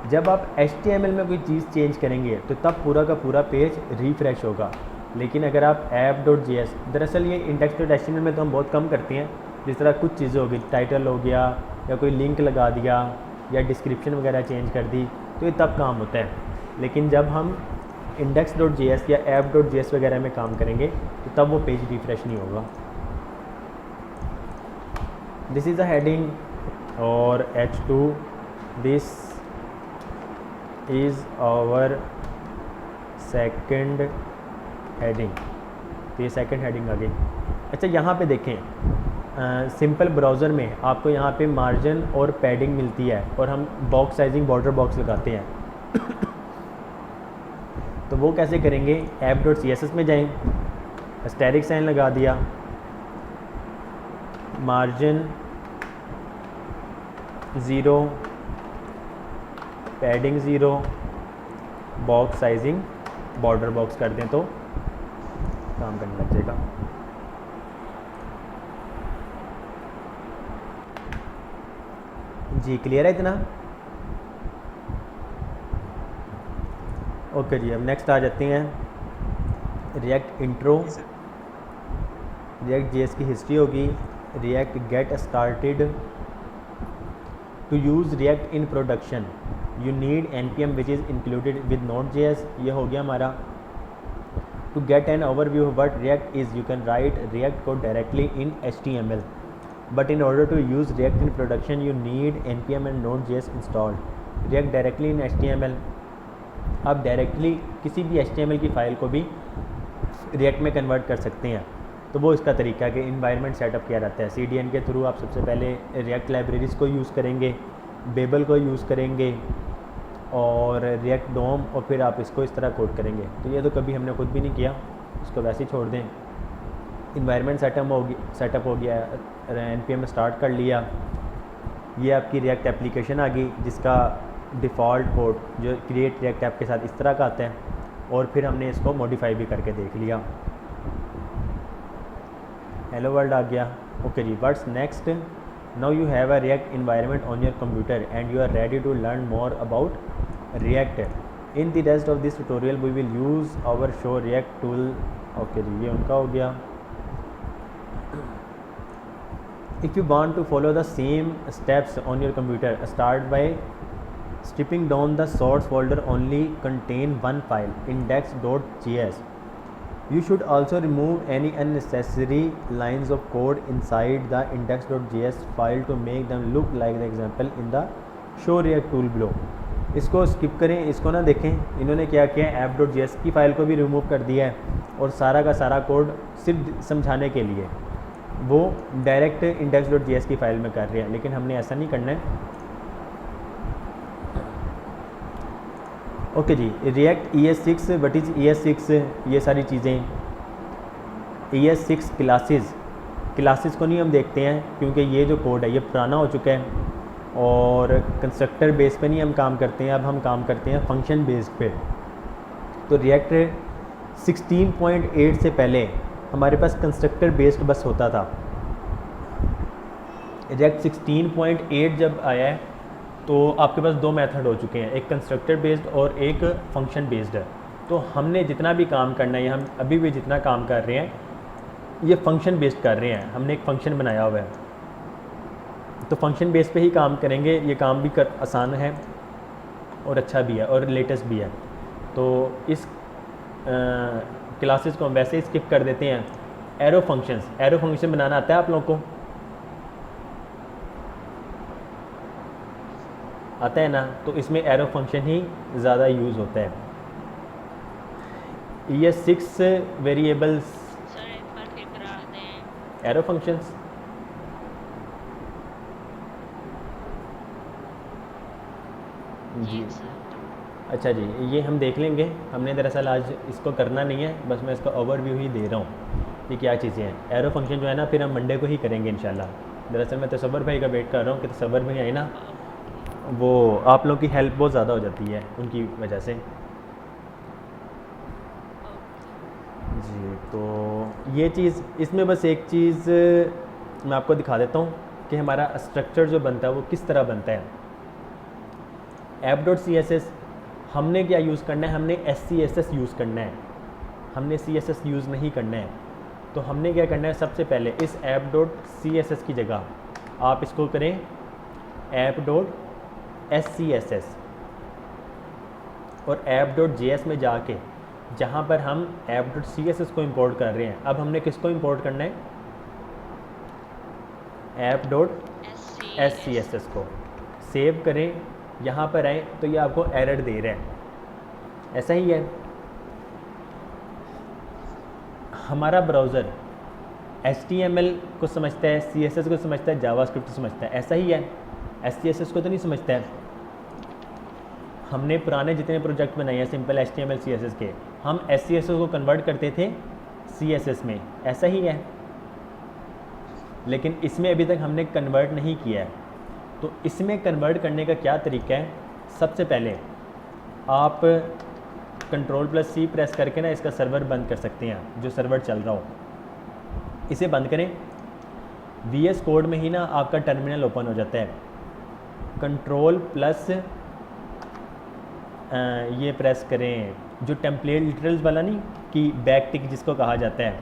जब आप HTML में कोई चीज़ चेंज करेंगे तो तब पूरा का पूरा पेज रिफ़्रेश होगा। लेकिन अगर आप app.js, दरअसल ये index.html में तो हम बहुत कम करते हैं, जिस तरह कुछ चीज़ें होगी, टाइटल हो गया या कोई लिंक लगा दिया या डिस्क्रिप्शन वगैरह चेंज कर दी, तो ये तब काम होता है। लेकिन जब हम index.js या app.js वगैरह में काम करेंगे तो तब वो पेज रिफ़्रेश नहीं होगा। दिस इज़ अ हेडिंग और H2, this is our second heading. तो ये सेकंड हेडिंग आ गई। अच्छा यहाँ पे देखें सिंपल ब्राउज़र में आपको यहाँ पे मार्जिन और पैडिंग मिलती है और हम बॉक्स साइजिंग बॉर्डर बॉक्स लगाते हैं। तो वो कैसे करेंगे? app.css में जाएं, एस्टेरिक साइन लगा दिया, margin 0, padding 0, box sizing border box कर दें तो काम करने लग जाएगा। जी क्लियर है इतना? ओके जी अब नेक्स्ट आ जाते हैं रिएक्ट इंट्रो। रिएक्ट जेएस की हिस्ट्री होगी, React get started. To use React in production you need npm which is included with Node.js। ये हो गया हमारा। To get an overview of what React is you can write React code directly in HTML, but in order to use React in production you need npm and Node.js installed। React directly in HTML, आप directly किसी भी HTML की file को भी React में convert कर सकते हैं। तो वो इसका तरीका है कि इन्वायरमेंट सेटअप किया जाता है। CDN के थ्रू आप सबसे पहले React लाइब्रेरीज़ को यूज़ करेंगे, बेबल को यूज़ करेंगे और React DOM, और फिर आप इसको इस तरह कोड करेंगे। तो ये तो कभी हमने खुद भी नहीं किया, इसको वैसे ही छोड़ दें। इन्वायरमेंट सेटअप हो गया, npm स्टार्ट कर लिया, ये आपकी रिएक्ट एप्लीकेशन आ गई जिसका डिफ़ॉल्ट कोड जो क्रिएट रिएक्ट ऐप के साथ इस तरह का आता है, और फिर हमने इसको मॉडिफाई भी करके देख लिया। हेलो वर्ल्ड आ गया। ओके जी, what's next? Now you have a react environment on your computer and you are ready to learn more about react in the rest of this tutorial we will use our show react tool. Okay जी, ये उनका हो गया। If you want to follow the same steps on your computer, start by stripping down the source folder only contain one file, index.js. You should also remove any unnecessary lines of code inside the index.js file to make them look like the example in the show react tool below. इसको skip करें, इसको ना देखें। इन्होंने क्या किया है, app.js की फ़ाइल को भी रिमूव कर दिया है और सारा का सारा कोड सिर्फ समझाने के लिए वो डायरेक्ट index.js की फ़ाइल में कर रहे हैं, लेकिन हमने ऐसा नहीं करना है। ओके जी, React ES6, what is ES6, ये सारी चीज़ें। ES6 क्लासेस को नहीं हम देखते हैं क्योंकि ये जो कोड है ये पुराना हो चुका है और कंस्ट्रक्टर बेस पे नहीं हम काम करते हैं, अब हम काम करते हैं फंक्शन बेस्ड पे। तो रिएक्ट 16.8 से पहले हमारे पास कंस्ट्रक्टर बेस्ड बस होता था। रिएक्ट 16.8 जब आया है तो आपके पास दो मेथड हो चुके हैं, एक कंस्ट्रक्टर बेस्ड और एक फंक्शन बेस्ड है। तो हमने जितना भी काम करना है, हम अभी भी जितना काम कर रहे हैं ये फंक्शन बेस्ड कर रहे हैं। हमने एक फंक्शन बनाया हुआ है तो फंक्शन बेस पे ही काम करेंगे। ये काम भी आसान है और अच्छा भी है और लेटेस्ट भी है। तो इस क्लासेस को हम वैसे ही स्किप कर देते हैं। एरो फंक्शन बनाना आता है आप लोगों को? आता है ना? तो इसमें एरो फंक्शन ही ज़्यादा यूज़ होता है। ES6 वेरिएबल्स, सर एक बार फिर करा दें। Arrow functions. जी सर अच्छा जी, ये हम देख लेंगे। हमने दरअसल आज इसको करना नहीं है, बस मैं इसका ओवरव्यू ही दे रहा हूँ ये क्या चीज़ें हैं। एरो फंक्शन जो है ना फिर हम मंडे को ही करेंगे इंशाल्लाह। दरअसल मैं तसव्वुर भाई का वेट कर रहा हूँ कि तसव्वुर भाई आए ना, वो आप लोगों की हेल्प बहुत ज़्यादा हो जाती है उनकी वजह से जी। तो ये चीज़, इसमें बस एक चीज़ मैं आपको दिखा देता हूँ कि हमारा स्ट्रक्चर जो बनता है वो किस तरह बनता है। app.css हमने क्या यूज़ करना है, हमने SCSS यूज़ करना है, हमने CSS यूज़ नहीं करना है। तो हमने क्या करना है, सबसे पहले इस app.css की जगह आप इसको करें app.scss और app.js में जाके जहाँ पर हम app.css को इंपोर्ट कर रहे हैं, अब हमने किसको इंपोर्ट करना है, app.scss को। सेव करें, यहाँ पर आए तो ये आपको एरर दे रहा है, ऐसा ही है। हमारा ब्राउज़र HTML को समझता है, CSS को समझता है, जावास्क्रिप्ट समझता है, ऐसा ही है। SCSS को तो नहीं समझता है। हमने पुराने जितने प्रोजेक्ट बनाए हैं सिंपल HTML CSS के, हम SCSS को कन्वर्ट करते थे CSS में, ऐसा ही है। लेकिन इसमें अभी तक हमने कन्वर्ट नहीं किया है। तो इसमें कन्वर्ट करने का क्या तरीका है, सबसे पहले आप Ctrl+C प्रेस करके ना इसका सर्वर बंद कर सकते हैं, जो सर्वर चल रहा हो इसे बंद करें। VS कोड में ही ना आपका टर्मिनल ओपन हो जाता है। Ctrl+ ये प्रेस करें, जो टेम्पलेट लिटरल्स वाला नहीं कि बैक टिक जिसको कहा जाता है,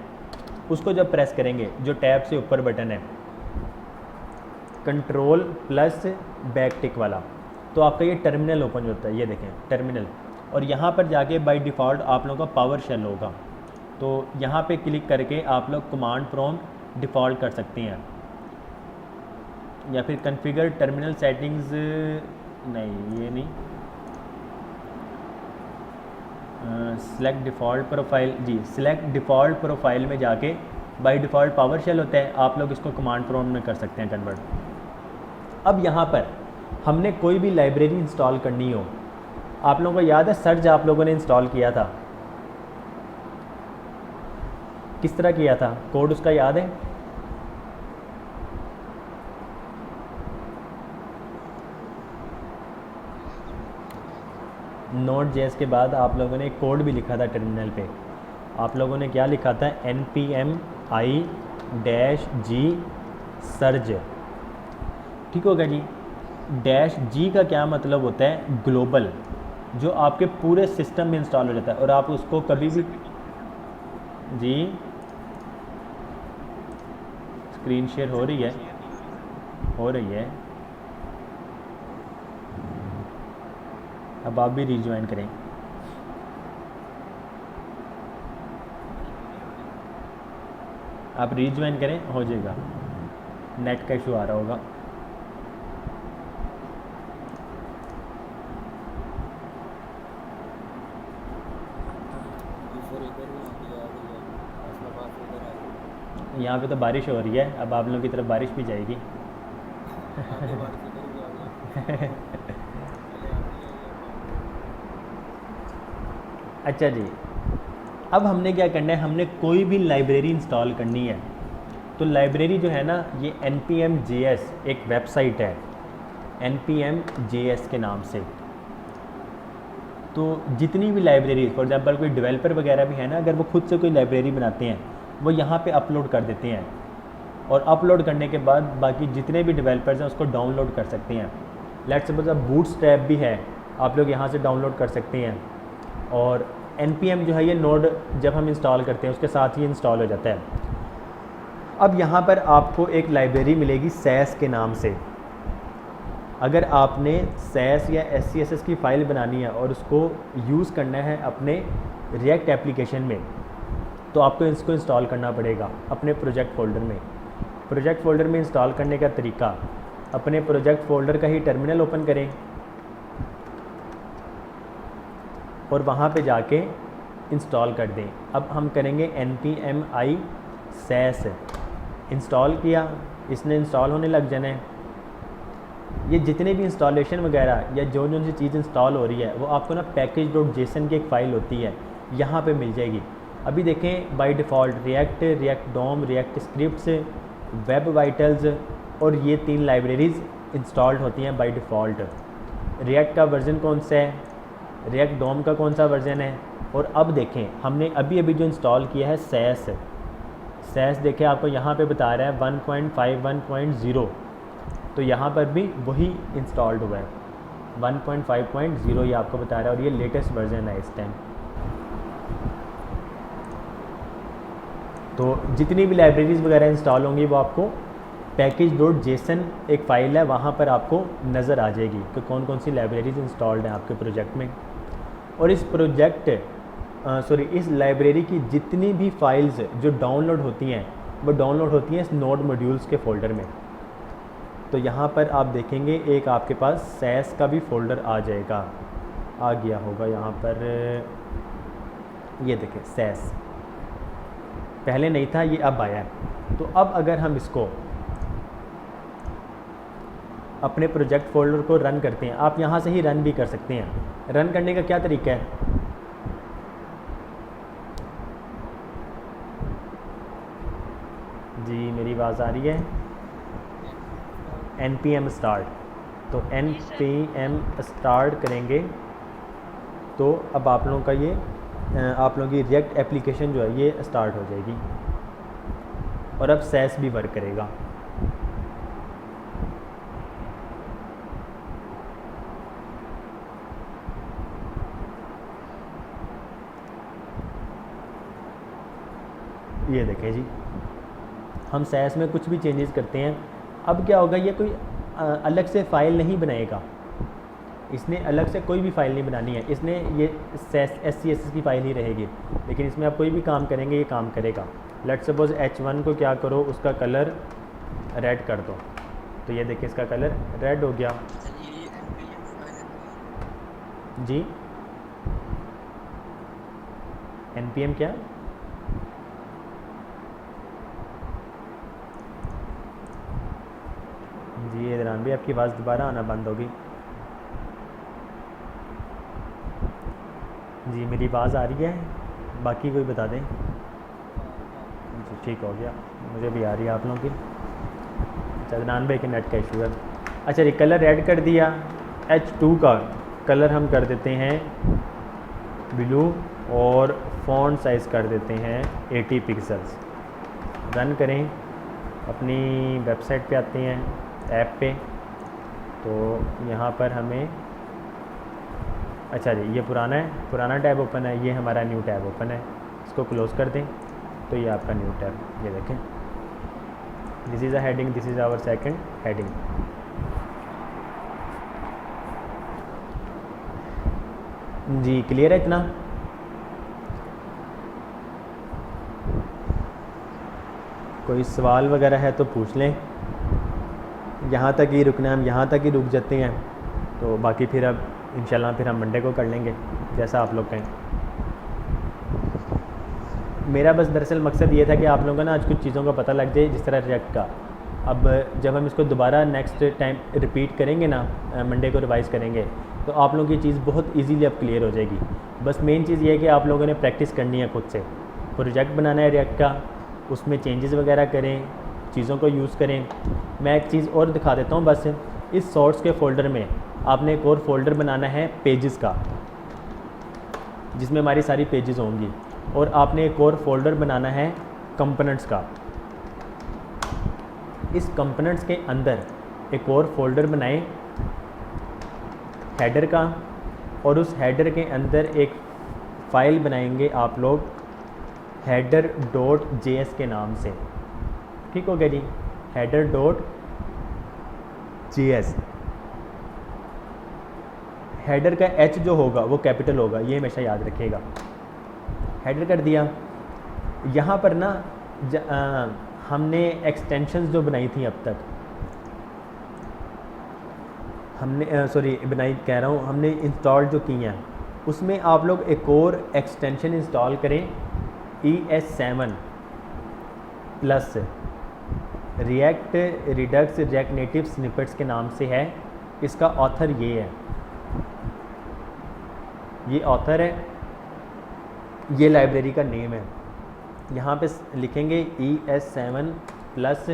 उसको जब प्रेस करेंगे जो टैब से ऊपर बटन है Ctrl+ बैक टिक वाला, तो आपका ये टर्मिनल ओपन होता है। ये देखें टर्मिनल, और यहाँ पर जाके बाय डिफ़ॉल्ट आप लोगों का पावर शेल होगा। तो यहाँ पे क्लिक करके आप लोग कमांड प्रॉम्प्ट डिफ़ॉल्ट कर सकते हैं, या फिर कॉन्फ़िगर टर्मिनल सेटिंग्स, नहीं ये नहीं, सिलेक्ट डिफ़ॉल्ट प्रोफाइल, जी सिलेक्ट डिफ़ॉल्ट प्रोफाइल में जाके बाय डिफ़ॉल्ट पावर शेल होता है, आप लोग इसको कमांड प्रॉम्प्ट में कर सकते हैं कन्वर्ट। अब यहाँ पर हमने कोई भी लाइब्रेरी इंस्टॉल करनी हो, आप लोगों को याद है सर्च आप लोगों ने इंस्टॉल किया था, किस तरह किया था, कोड उसका याद है? Node.js के बाद आप लोगों ने एक कोड भी लिखा था टर्मिनल पे। आप लोगों ने क्या लिखा था, npm-g सर्ज, ठीक होगा जी। -g का क्या मतलब होता है, ग्लोबल। जो आपके पूरे सिस्टम में इंस्टॉल हो जाता है और आप उसको कभी भी। जी स्क्रीन शेयर हो रही है, शेयर नहीं हो रही हो रही है। अब आप भी रिज्वाइन करें। आप रिज्वाइन करें, हो जाएगा। नेट का इशू आ रहा होगा। ऊपर इधर ही आती है, आ गई है फैसलाबाद से इधर आ गई। यहाँ पे तो बारिश हो रही है, अब आप लोगों की तरफ बारिश भी जाएगी। आगे बारिश इधर भी आ गई, पहले आती है ये अब अच्छा जी, अब हमने क्या करना है, हमने कोई भी लाइब्रेरी इंस्टॉल करनी है। तो लाइब्रेरी जो है ना, ये npm.js एक वेबसाइट है, npm.js के नाम से। तो जितनी भी लाइब्रेरी, फॉर एग्जांपल कोई डेवलपर वगैरह भी है ना, अगर वो खुद से कोई लाइब्रेरी बनाते हैं वो यहाँ पे अपलोड कर देते हैं, और अपलोड करने के बाद बाकी जितने भी डेवलपर्स हैं उसको डाउनलोड कर सकते हैं। लेट्स सपोज अब बूटस्ट्रैप भी है, आप लोग यहाँ से डाउनलोड कर सकते हैं। और npm जो है ये नोड जब हम इंस्टॉल करते हैं उसके साथ ही इंस्टॉल हो जाता है। अब यहाँ पर आपको एक लाइब्रेरी मिलेगी सैस के नाम से। अगर आपने सैस या SCSS की फ़ाइल बनानी है और उसको यूज़ करना है अपने रिएक्ट एप्लीकेशन में, तो आपको इसको इंस्टॉल करना पड़ेगा अपने प्रोजेक्ट फ़ोल्डर में। प्रोजेक्ट फ़ोल्डर में इंस्टॉल करने का तरीका, अपने प्रोजेक्ट फ़ोल्डर का ही टर्मिनल ओपन करें और वहाँ पे जाके इंस्टॉल कर दें। अब हम करेंगे npm-i सैस, इंस्टॉल किया, इसने इंस्टॉल होने लग जाना है। ये जितने भी इंस्टॉलेशन वगैरह या जो सी चीज़ इंस्टॉल हो रही है वो आपको ना package.json की एक फ़ाइल होती है, यहाँ पे मिल जाएगी। अभी देखें by default React DOM, React scripts, web vitals और ये 3 लाइब्रेरीज़ इंस्टॉल्ड होती हैं बाय डिफ़ॉल्ट। रिएक्ट का वर्ज़न कौन सा है, रिएक्ट डोम का कौन सा वर्ज़न है। और अब देखें हमने अभी अभी जो इंस्टॉल किया है सैस देखें आपको यहाँ पे बता रहा है 1.51.0, तो यहाँ पर भी वही इंस्टॉल्ड हुआ है 1.5.0 ये आपको बता रहा है, और ये लेटेस्ट वर्जन है इस टाइम। तो जितनी भी लाइब्रेरीज़ वगैरह इंस्टॉल होंगी वो आपको package.json एक फ़ाइल है, वहाँ पर आपको नज़र आ जाएगी कि कौन कौन सी लाइब्रेरीज़ इंस्टॉल्ड हैं आपके प्रोजेक्ट में। और इस इस लाइब्रेरी की जितनी भी फाइल्स जो डाउनलोड होती हैं वो डाउनलोड होती हैं इस नोड मॉड्यूल्स के फ़ोल्डर में। तो यहाँ पर आप देखेंगे एक आपके पास सैस का भी फ़ोल्डर आ जाएगा, आ गया होगा यहाँ पर, ये देखें सैस पहले नहीं था, ये अब आया है। तो अब अगर हम इसको अपने प्रोजेक्ट फ़ोल्डर को रन करते हैं, आप यहाँ से ही रन भी कर सकते हैं। रन करने का क्या तरीका है, जी मेरी आवाज़ आ रही है, npm स्टार्ट। तो npm स्टार्ट करेंगे तो अब आप लोगों का ये आप लोगों की रिएक्ट एप्लीकेशन जो है ये स्टार्ट हो जाएगी और अब सैस भी वर्क करेगा। ये देखें जी, हम सैस में कुछ भी चेंजेस करते हैं। अब क्या होगा, ये कोई अलग से फ़ाइल नहीं बनाएगा, इसने अलग से कोई भी फ़ाइल नहीं बनानी है, इसने ये SCSS की फ़ाइल ही रहेगी। लेकिन इसमें आप कोई भी काम करेंगे ये काम करेगा। लेट्स सपोज H1 को क्या करो, उसका कलर रेड कर दो, तो ये देखिए इसका कलर रेड हो गया। चलिए npm फाइल है तो जी npm क्या, जी ये दौरान भी आपकी आवाज़ दोबारा आना बंद होगी। जी मेरी आवाज़ आ रही है, बाकी कोई बता दें। जी ठीक हो गया, मुझे भी आ रही है आप लोगों की। अच्छा अदनान भाई के नेट का इशू है। अच्छा ये कलर रेड कर दिया, H2 का कलर हम कर देते हैं ब्लू और फ़ॉन्ट साइज़ कर देते हैं 80 पिक्सल्स। रन करें, अपनी वेबसाइट पे आते हैं ऐप पे, तो यहाँ पर हमें अच्छा जी, ये पुराना है, पुराना टैब ओपन है, ये हमारा न्यू टैब ओपन है। इसको क्लोज़ कर दें तो ये आपका न्यू टैब, ये देखें, this is a heading, this is our second heading. जी क्लियर है इतना? कोई सवाल वगैरह है तो पूछ लें, यहाँ तक ही रुकना है, हम यहाँ तक ही रुक जाते हैं, तो बाकी फिर अब इंशाल्लाह फिर हम मंडे को कर लेंगे जैसा आप लोग कहें। मेरा बस दरअसल मकसद ये था कि आप लोगों को ना आज कुछ चीज़ों का पता लग जाए, जिस तरह रिएक्ट का। अब जब हम इसको दोबारा नेक्स्ट टाइम रिपीट करेंगे ना, मंडे को रिवाइज़ करेंगे, तो आप लोगों की चीज़ बहुत इजीली अब क्लियर हो जाएगी। बस मेन चीज़ ये है कि आप लोगों ने प्रैक्टिस करनी है खुद से। प्रोजेक्ट बनाना है रिएक्ट का, उसमें चेंजेस वगैरह करें, चीज़ों को यूज़ करें। मैं एक चीज़ और दिखा देता हूँ बस, इस सोर्स के फ़ोल्डर में आपने एक और फोल्डर बनाना है पेजेस का, जिसमें हमारी सारी पेजेस होंगी, और आपने एक और फोल्डर बनाना है कंपोनेंट्स का। इस कंपोनेंट्स के अंदर एक और फोल्डर बनाएं हेडर का, और उस हेडर के अंदर एक फ़ाइल बनाएंगे आप लोग header.js के नाम से। ठीक हो गया जी, header.js। हेडर का एच जो होगा वो कैपिटल होगा, ये हमेशा याद रखिएगा। हेडर कर दिया। यहाँ पर ना हमने एक्सटेंशंस जो बनाई थी अब तक, हमने सॉरी बनाई कह रहा हूँ, हमने इंस्टॉल जो की हैं, उसमें आप लोग एक और एक्सटेंशन इंस्टॉल करें, ES7 plus react Redux react native snippets के नाम से है। इसका ऑथर ये है, ये ऑथर है, ये लाइब्रेरी का नेम है। यहाँ पे लिखेंगे ES7 प्लस,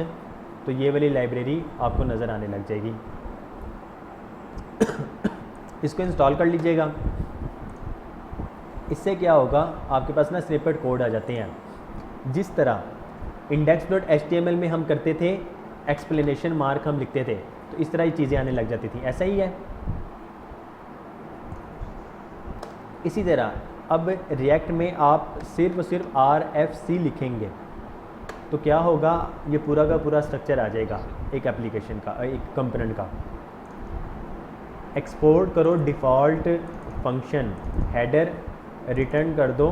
तो ये वाली लाइब्रेरी आपको नज़र आने लग जाएगी। इसको इंस्टॉल कर लीजिएगा। इससे क्या होगा, आपके पास ना स्निपेट कोड आ जाते हैं। जिस तरह index.html में हम करते थे, एक्सप्लेनेशन मार्क हम लिखते थे, तो इस तरह ही चीज़ें आने लग जाती थी। ऐसा ही है। इसी तरह अब रिएक्ट में आप सिर्फ और सिर्फ RFC लिखेंगे तो क्या होगा, ये पूरा का पूरा स्ट्रक्चर आ जाएगा एक एप्लीकेशन का, एक कंपोनेंट का। एक्सपोर्ट करो डिफ़ॉल्ट फंक्शन हेडर, रिटर्न कर दो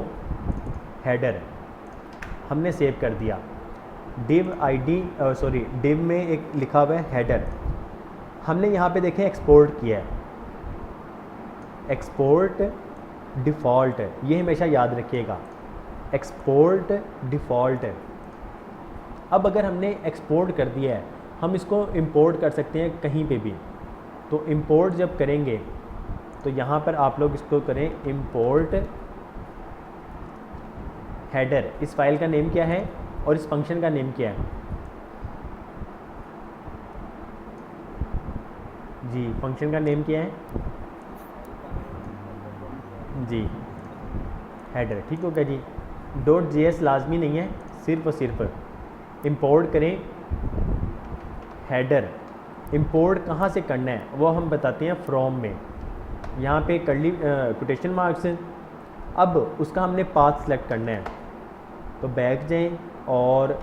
हेडर, हमने सेव कर दिया। div id सॉरी div में एक लिखा हुआ है हेडर, हमने यहाँ पे देखें एक्सपोर्ट किया है, एक्सपोर्ट डिफ़ॉल्ट, ये हमेशा याद रखिएगा, एक्सपोर्ट डिफ़ॉल्ट। अब अगर हमने एक्सपोर्ट कर दिया है, हम इसको इंपोर्ट कर सकते हैं कहीं पे भी। तो इंपोर्ट जब करेंगे तो यहाँ पर आप लोग इसको करें इंपोर्ट हेडर। इस फाइल का नेम क्या है और इस फंक्शन का नेम क्या है? जी फंक्शन का नेम क्या है? जी हेडर। ठीक हो गया जी। .js लाजमी नहीं है, सिर्फ और सिर्फ इंपोर्ट करें हेडर। इंपोर्ट कहाँ से करना है वो हम बताते हैं फ्रॉम में, यहाँ पे कर्ली कोटेशन मार्क्स। अब उसका हमने पाथ सेलेक्ट करना है, तो बैक जाएं और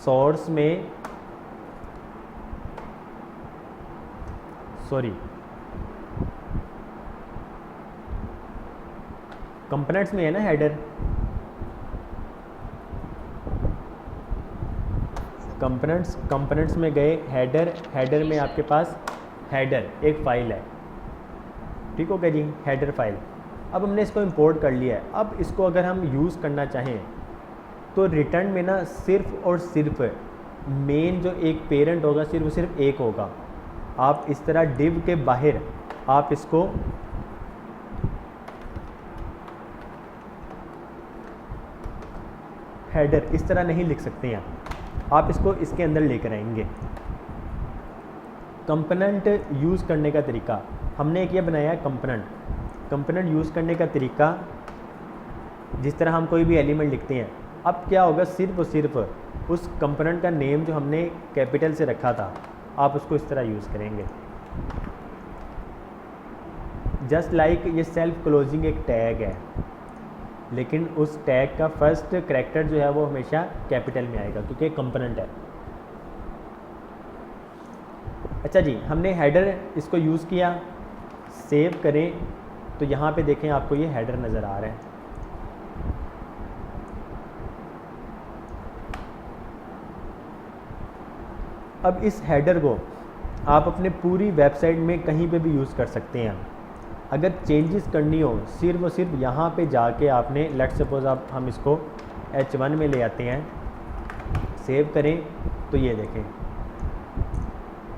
सोर्स में, सॉरी कंपोनेंट्स में है ना हेडर, कंपोनेंट्स में गए हेडर, हेडर में आपके पास हेडर एक फ़ाइल है। ठीक हो गया जी, हेडर फाइल। अब हमने इसको इंपोर्ट कर लिया है। अब इसको अगर हम यूज़ करना चाहें तो रिटर्न में ना सिर्फ और सिर्फ मेन जो एक पेरेंट होगा सिर्फ एक होगा। आप इस तरह डिव के बाहर आप इसको हेडर इस तरह नहीं लिख सकते हैं, आप इसको इसके अंदर लेकर आएंगे। कंपोनेंट यूज़ करने का तरीका हमने एक ये बनाया है, कंपोनेंट यूज़ करने का तरीका, जिस तरह हम कोई भी एलिमेंट लिखते हैं। अब क्या होगा, सिर्फ और सिर्फ उस कंपोनेंट का नेम जो हमने कैपिटल से रखा था, आप उसको इस तरह यूज़ करेंगे। जस्ट लाइक ये सेल्फ क्लोजिंग एक टैग है, लेकिन उस टैग का फर्स्ट करैक्टर जो है वो हमेशा कैपिटल में आएगा क्योंकि एक कंपोनेंट है। अच्छा जी, हमने हेडर इसको यूज़ किया, सेव करें तो यहाँ पे देखें आपको ये हेडर नज़र आ रहा है। अब इस हेडर को आप अपने पूरी वेबसाइट में कहीं पे भी यूज़ कर सकते हैं। अगर चेंजेस करनी हो सिर्फ और सिर्फ यहाँ पे जाके आपने, लेट्स सपोज आप हम इसको H1 में ले आते हैं, सेव करें तो ये देखें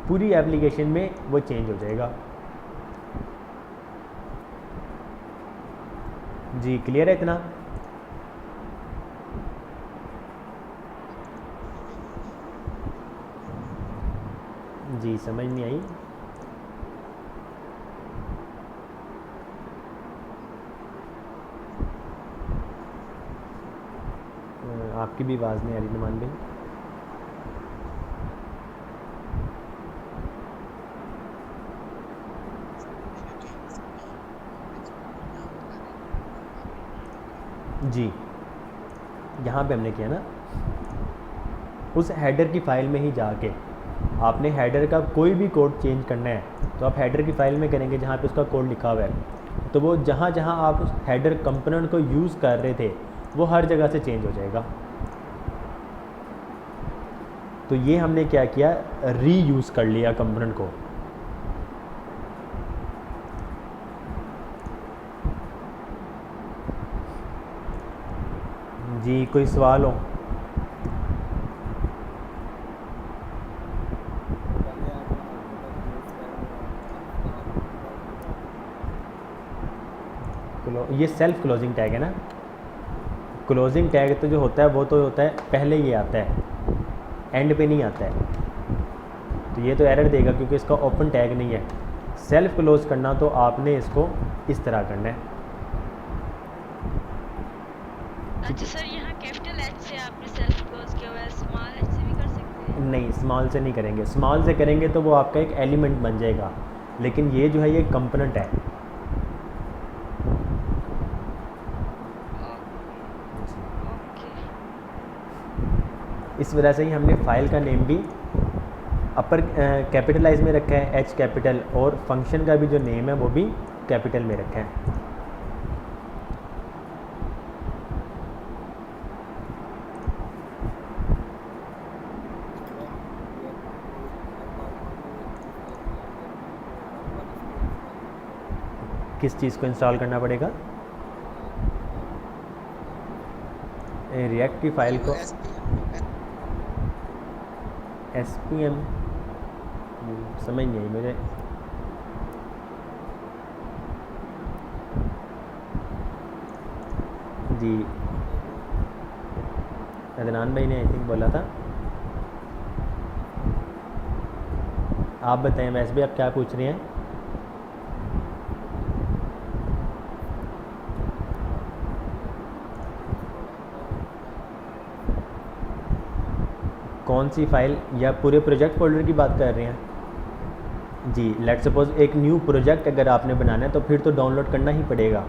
पूरी एप्लीकेशन में वो चेंज हो जाएगा। जी क्लियर है इतना? जी समझ नहीं आई? आपकी भी आवाज़ नहीं आ रही नुमान भाई। जी यहाँ पे हमने किया ना, उस हेडर की फ़ाइल में ही जाके आपने हेडर का कोई भी कोड चेंज करना है तो आप हेडर की फ़ाइल में करेंगे जहाँ पे उसका कोड लिखा हुआ है, तो वो जहाँ जहाँ आप उस हेडर कंपोनेंट को यूज़ कर रहे थे वो हर जगह से चेंज हो जाएगा। तो ये हमने क्या किया, रीयूज़ कर लिया कंपोनेंट को। जी कोई सवाल हो? ये सेल्फ क्लोजिंग टैग है ना। क्लोजिंग टैग तो जो होता है वो तो होता है पहले ये आता है, एंड पे नहीं आता है, तो ये तो एरर देगा क्योंकि इसका ओपन टैग नहीं है। सेल्फ क्लोज करना तो आपने इसको इस तरह करना है। अच्छा सर, यहाँ कैपिटल एच से आपने सेल्फ क्लोज किया हुआ है, स्मॉल एच से भी कर सकते हैं? नहीं, स्मॉल से नहीं करेंगे। स्मॉल से करेंगे तो वो आपका एक एलिमेंट बन जाएगा, लेकिन ये जो है ये कंपोनेंट है। इस वजह से ही हमने फाइल का नेम भी अपर कैपिटलाइज में रखा है, एच कैपिटल, और फंक्शन का भी जो नेम है वो भी कैपिटल में रखा है। किस चीज़ को इंस्टॉल करना पड़ेगा? रिएक्ट की फाइल को SPM समझ नहीं आई मुझे। जी अदनान भाई ने आई थिंक बोला था। आप बताएं वैसे भी आप क्या पूछ रहे हैं? कौन सी फ़ाइल, या पूरे प्रोजेक्ट फोल्डर की बात कर रहे हैं? जी लेट सपोज एक न्यू प्रोजेक्ट अगर आपने बनाना है तो फिर तो डाउनलोड करना ही पड़ेगा,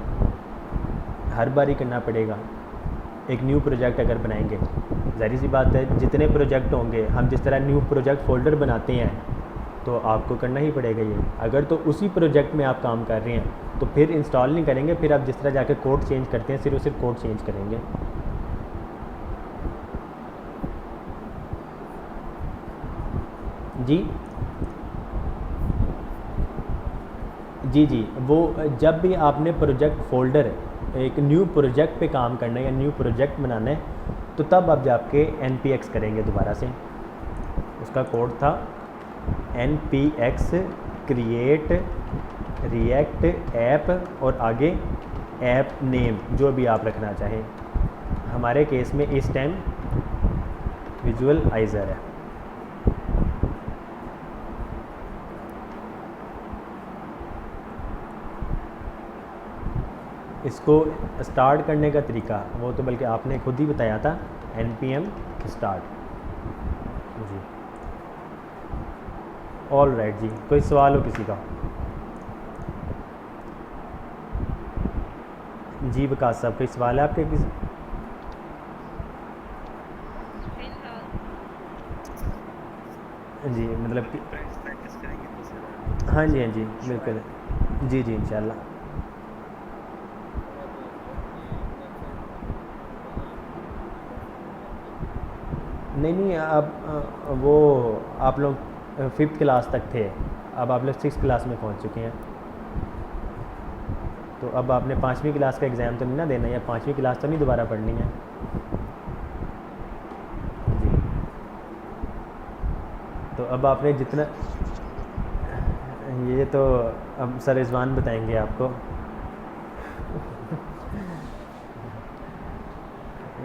हर बार ही करना पड़ेगा। एक न्यू प्रोजेक्ट अगर बनाएंगे, ज़ाहिर सी बात है जितने प्रोजेक्ट होंगे, हम जिस तरह न्यू प्रोजेक्ट फ़ोल्डर बनाते हैं तो आपको करना ही पड़ेगा ये। अगर तो उसी प्रोजेक्ट में आप काम कर रहे हैं तो फिर इंस्टॉल नहीं करेंगे, फिर आप जिस तरह जाकर कोड चेंज करते हैं सिर्फ और सिर्फ कोड चेंज करेंगे। जी जी जी वो जब भी आपने प्रोजेक्ट फ़ोल्डर, एक न्यू प्रोजेक्ट पे काम करना है या न्यू प्रोजेक्ट बनाना है तो तब आप जाके npx करेंगे दोबारा से। उसका कोड था npx क्रिएट रिएक्ट ऐप और आगे ऐप नेम जो भी आप रखना चाहें। हमारे केस में इस टाइम विजुअलाइज़र है। इसको स्टार्ट करने का तरीका वो तो बल्कि आपने खुद ही बताया था, npm स्टार्ट। जी ऑल राइट जी, कोई सवाल हो किसी का? जी विकास साहब, कोई सवाल है आपके किस? फिलहाल जी मतलब कि प्रैक्टिस करेंगे तो सर हाँ जी, हाँ जी, बिल्कुल। जी जी इंशाल्लाह। मेरा तो दोस्त भी कल से बोला कि परसों से प्रैक्टिस करेंगे। नहीं नहीं, अब वो आप लोग 5th क्लास तक थे, अब आप लोग 6th क्लास में पहुंच चुके हैं, तो अब आपने 5वीं क्लास का एग्ज़ाम तो नहीं ना देना है, या 5वीं क्लास तो नहीं दोबारा पढ़नी है। जी, तो अब आपने जितना, ये तो अब सर रिजवान बताएंगे आपको।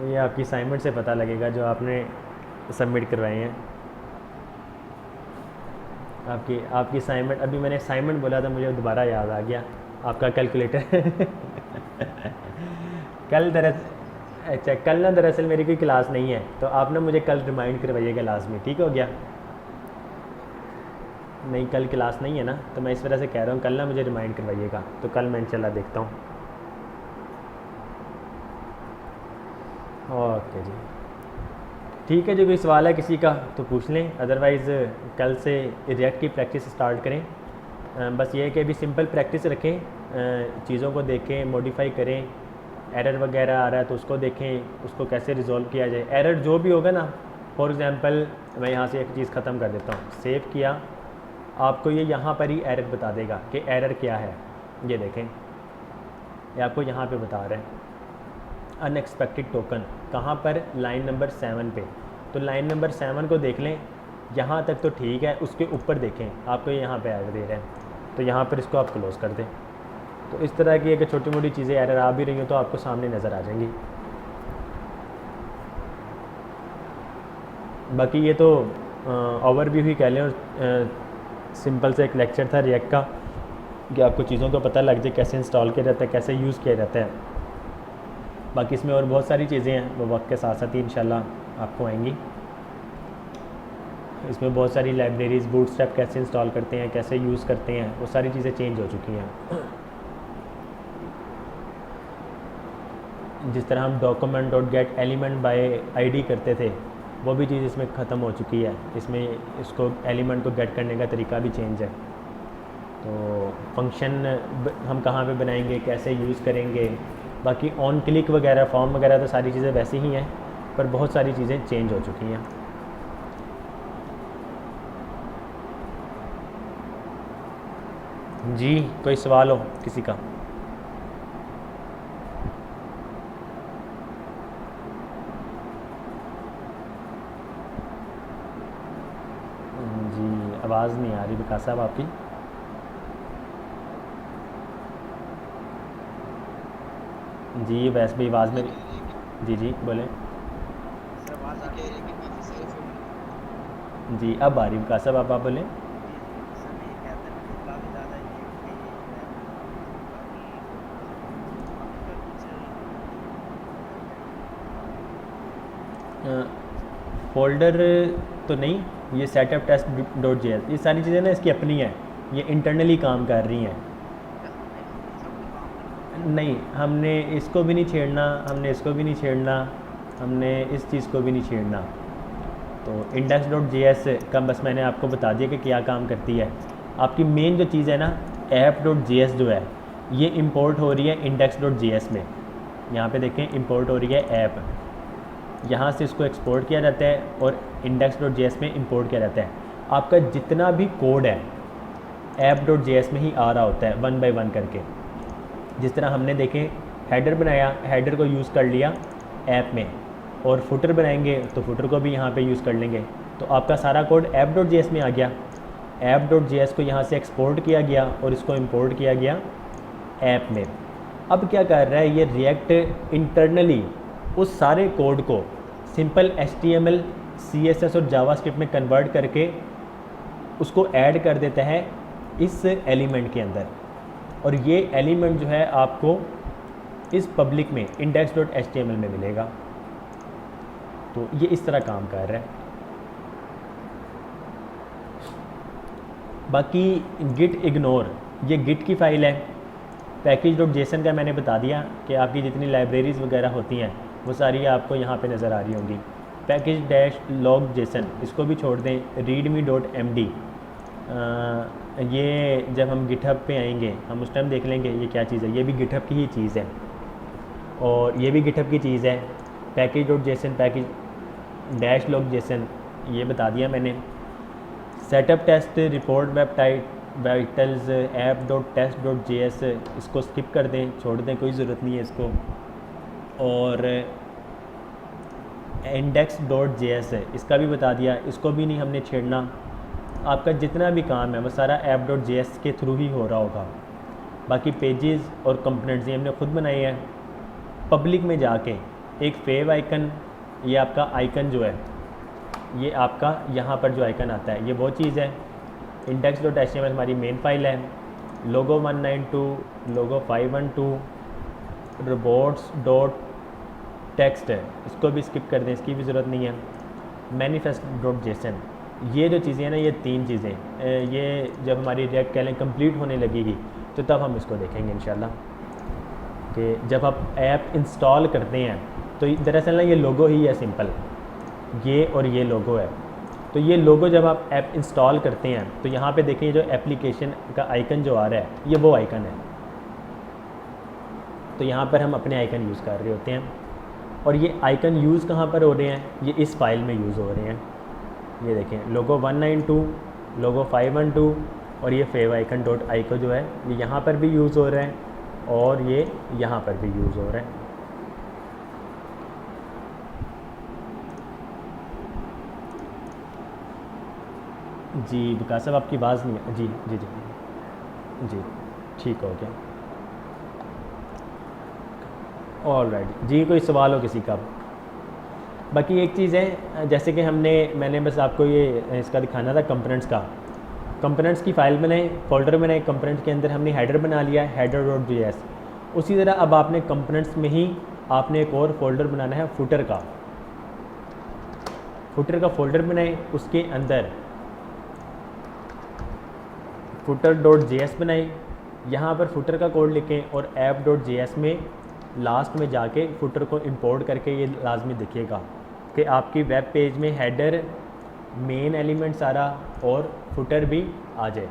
ये आपकी असाइनमेंट से पता लगेगा जो आपने सबमिट करवाए हैं। आपकी आपकी असाइनमेंट, अभी मैंने असाइनमेंट बोला था, मुझे दोबारा याद आ गया आपका कैलकुलेटर। कल दरअसल, अच्छा कल ना दरअसल मेरी कोई क्लास नहीं है, तो आप ना मुझे कल रिमाइंड करवाइएगा लास्ट में, ठीक हो गया? नहीं कल क्लास नहीं है ना, तो मैं इस वजह से कह रहा हूँ कल ना मुझे रिमाइंड करवाइएगा, तो कल मैं इंशाल्लाह देखता हूँ। ओके जी, ठीक है। जो कोई सवाल है किसी का तो पूछ लें, अदरवाइज़ कल से रिएक्ट की प्रैक्टिस स्टार्ट करें। बस ये है कि अभी सिंपल प्रैक्टिस रखें, चीज़ों को देखें, मॉडिफाई करें, एरर वगैरह आ रहा है तो उसको देखें, उसको कैसे रिजॉल्व किया जाए। एरर जो भी होगा ना, फॉर एग्ज़ाम्पल मैं यहाँ से एक चीज़ ख़त्म कर देता हूँ, सेव किया, आपको ये यहाँ पर ही एरर बता देगा कि एरर क्या है। ये देखें, ये आपको यहाँ पे बता रहा है अनएक्सपेक्टेड टोकन, कहाँ पर? लाइन नंबर 7 पे। तो लाइन नंबर 7 को देख लें, यहाँ तक तो ठीक है, उसके ऊपर देखें, आपको ये यहाँ पे एरर दे रहे हैं, तो यहाँ पर इसको आप क्लोज़ कर दें। तो इस तरह की अगर छोटी मोटी चीज़ें एरर आ भी रही हो तो आपको सामने नज़र आ जाएंगी। बाकी ये तो ओवरव्यू ही कह लें, और सिंपल से एक लेक्चर था रिएक्ट का, कि आपको चीज़ों को पता लग जाए कैसे इंस्टॉल किया जाता है, कैसे यूज़ किया जाता है। बाकी इसमें और बहुत सारी चीज़ें हैं, वो वक्त के साथ साथ ही इंशाल्लाह आपको आएंगी। इसमें बहुत सारी लाइब्रेरीज़, बूटस्ट्रैप कैसे इंस्टॉल करते हैं, कैसे यूज़ करते हैं, वो सारी चीज़ें चेंज हो चुकी हैं। जिस तरह हम document dot gate element by ID करते थे, वो भी चीज़ इसमें ख़त्म हो चुकी है। इसमें इसको एलिमेंट को गेट करने का तरीका भी चेंज है। तो फंक्शन हम कहाँ पे बनाएंगे, कैसे यूज़ करेंगे, बाकी ऑन क्लिक वगैरह, फॉर्म वगैरह तो सारी चीज़ें वैसी ही हैं, पर बहुत सारी चीज़ें चेंज हो चुकी हैं। जी कोई सवाल हो किसी का? जी आवाज़ नहीं आ रही विकास साहब आपकी। जी वैसे भी आवाज़ मेरी, जी जी बोलें। सर आवाज़ आ रही है लेकिन काफ़ी सारे फिल्म जी अब आ रही विकास साहब, आप बोलें। सर मैं ये कहता हूँ कि काफ़ी ज़्यादा ये कि फ़ोल्डर तो नहीं, ये सेटअप टेस्ट डॉट जे, ये सारी चीज़ें ना इसकी अपनी हैं, ये इंटरनली काम कर रही हैं। नहीं हमने इसको भी नहीं छेड़ना, हमने इसको भी नहीं छेड़ना, हमने इस चीज़ को भी नहीं छेड़ना। तो इंडेक्स डॉट जे एस का बस मैंने आपको बता दिया कि क्या काम करती है। आपकी मेन जो चीज़ है ना, ऐप डॉट जे एस जो है, ये इंपोर्ट हो रही है इंडेक्स डॉट जे एस में। यहाँ पे देखें इंपोर्ट हो रही है ऐप, यहाँ से इसको एक्सपोर्ट किया जाता है और इंडेक्स डॉट जे एस में इंपोर्ट किया जाता है। आपका जितना भी कोड है ऐप डॉट जे एस में ही आ रहा होता है, 1 बाय 1 करके। जिस तरह हमने देखें हेडर बनाया, हेडर को यूज़ कर लिया ऐप में, और फुटर बनाएंगे तो फुटर को भी यहाँ पे यूज़ कर लेंगे। तो आपका सारा code app dot J S में आ गया, ऐप डॉट जे एस को यहाँ से एक्सपोर्ट किया गया और इसको इंपोर्ट किया गया ऐप में। अब क्या कर रहा है ये रिएक्ट, इंटरनली उस सारे कोड को सिंपल HTML, CSS और जावास्क्रिप्ट में कन्वर्ट करके उसको ऐड कर देता है इस एलिमेंट के अंदर, और ये एलिमेंट जो है आपको इस पब्लिक में index.html में मिलेगा। तो ये इस तरह काम कर रहा है। बाकी गिट इग्नोर, ये गिट की फ़ाइल है, पैकेज डॉट जेसन का मैंने बता दिया कि आपकी जितनी लाइब्रेरीज़ वगैरह होती हैं वो सारी आपको यहाँ पे नज़र आ रही होंगी। पैकेज डैश लॉग जेसन इसको भी छोड़ दें। रीडमी डॉट एम डी, ये जब हम गिटहब पे आएंगे हम उस टाइम देख लेंगे ये क्या चीज़ है। ये भी गिटहब की ही चीज़ है और ये भी गिटहब की चीज़ है। Package dot JSON, package dash lock JSON, ये बता दिया मैंने। Setup test report web tight vitals app dot test dot J S, इसको स्किप कर दें, छोड़ दें, कोई ज़रूरत नहीं है इसको। और इंडेक्स डॉट जे एस है, इसका भी बता दिया, इसको भी नहीं हमने छेड़ना। आपका जितना भी काम है वो सारा ऐप डॉट जे एस के थ्रू ही हो रहा होगा। बाकी पेजेस और कंपोनेंट्स ये हमने खुद बनाए हैं। पब्लिक में जाके एक फेव आइकन, ये आपका आइकन जो है, ये आपका यहाँ पर जो आइकन आता है ये वो चीज़ है। Index dot H T M L हमारी मेन फाइल है। Logo 192, logo 512, robots dot text है, इसको भी स्किप कर दें, इसकी भी ज़रूरत नहीं है। मैनिफेस्ट डॉट जेसन, ये जो चीज़ें हैं ना, ये 3 चीज़ें, ये जब हमारी रिएक्ट कैलें कंप्लीट होने लगेगी तो तब हम इसको देखेंगे इंशाल्लाह। कि जब आप ऐप इंस्टॉल करते हैं तो दरअसल ना ये लोगो ही है सिंपल, ये और ये लोगो है। तो ये लोगो जब आप ऐप इंस्टॉल करते हैं तो यहाँ पे देखें जो एप्लीकेशन का आइकन जो आ रहा है ये वो आइकन है। तो यहाँ पर हम अपने आइकन यूज़ कर रहे होते हैं और ये आइकन यूज़ कहाँ पर हो रहे हैं, ये इस फाइल में यूज़ हो रहे हैं। ये देखें लोगो 192, लोगो 512 और ये फेव आइकन डॉट आइको जो है ये यहाँ पर भी यूज़ हो रहा है और ये यहाँ पर भी यूज़ हो रहा है। जी विकास साहब आपकी आवाज़ नहीं है। जी जी जी जी ठीक हो गया। ऑल राइट जी, कोई सवाल हो किसी का? बाकी एक चीज़ है, जैसे कि मैंने बस आपको ये इसका दिखाना था कंपोनेंट्स का। कंपोनेंट्स की फ़ाइल बनाए, फ़ोल्डर बनाए, कंपोनेंट्स के अंदर हमने हेडर बना लिया है, हेडर डॉट जे एस। उसी तरह अब आपने कंपोनेंट्स में ही आपने एक और फोल्डर बनाना है फुटर का। फुटर का फ़ोल्डर बनाए, उसके अंदर फुटर डॉट जे एस बनाए, यहाँ पर फुटर का कोड लिखें और ऐप डॉट जे एस में लास्ट में जाके फुटर को इंपोर्ट करके ये लाजमी दिखेगा कि आपकी वेब पेज में हेडर, मेन एलिमेंट सारा और फुटर भी आ जाए।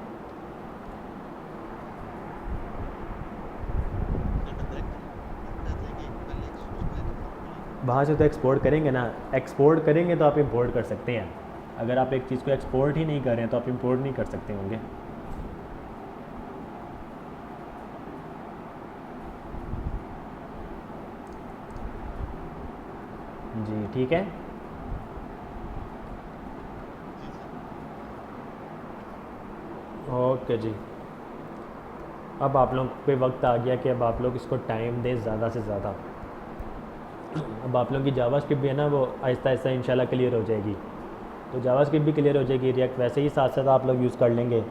वहाँ से तो एक्सपोर्ट करेंगे ना, एक्सपोर्ट करेंगे तो आप इंपोर्ट कर सकते हैं। अगर आप एक चीज़ को एक्सपोर्ट ही नहीं कर रहे हैं तो आप इंपोर्ट नहीं कर सकते होंगे। जी ठीक है। ओके जी, अब आप लोग पे वक्त आ गया कि अब आप लोग इसको टाइम दें ज़्यादा से ज़्यादा। अब आप लोग की जावास्क्रिप्ट भी है ना वो आहिस्ता आहिस्ता इंशाल्लाह क्लियर हो जाएगी। तो जावास्क्रिप्ट भी क्लियर हो जाएगी, रिएक्ट वैसे ही साथ साथ आप लोग यूज़ कर लेंगे।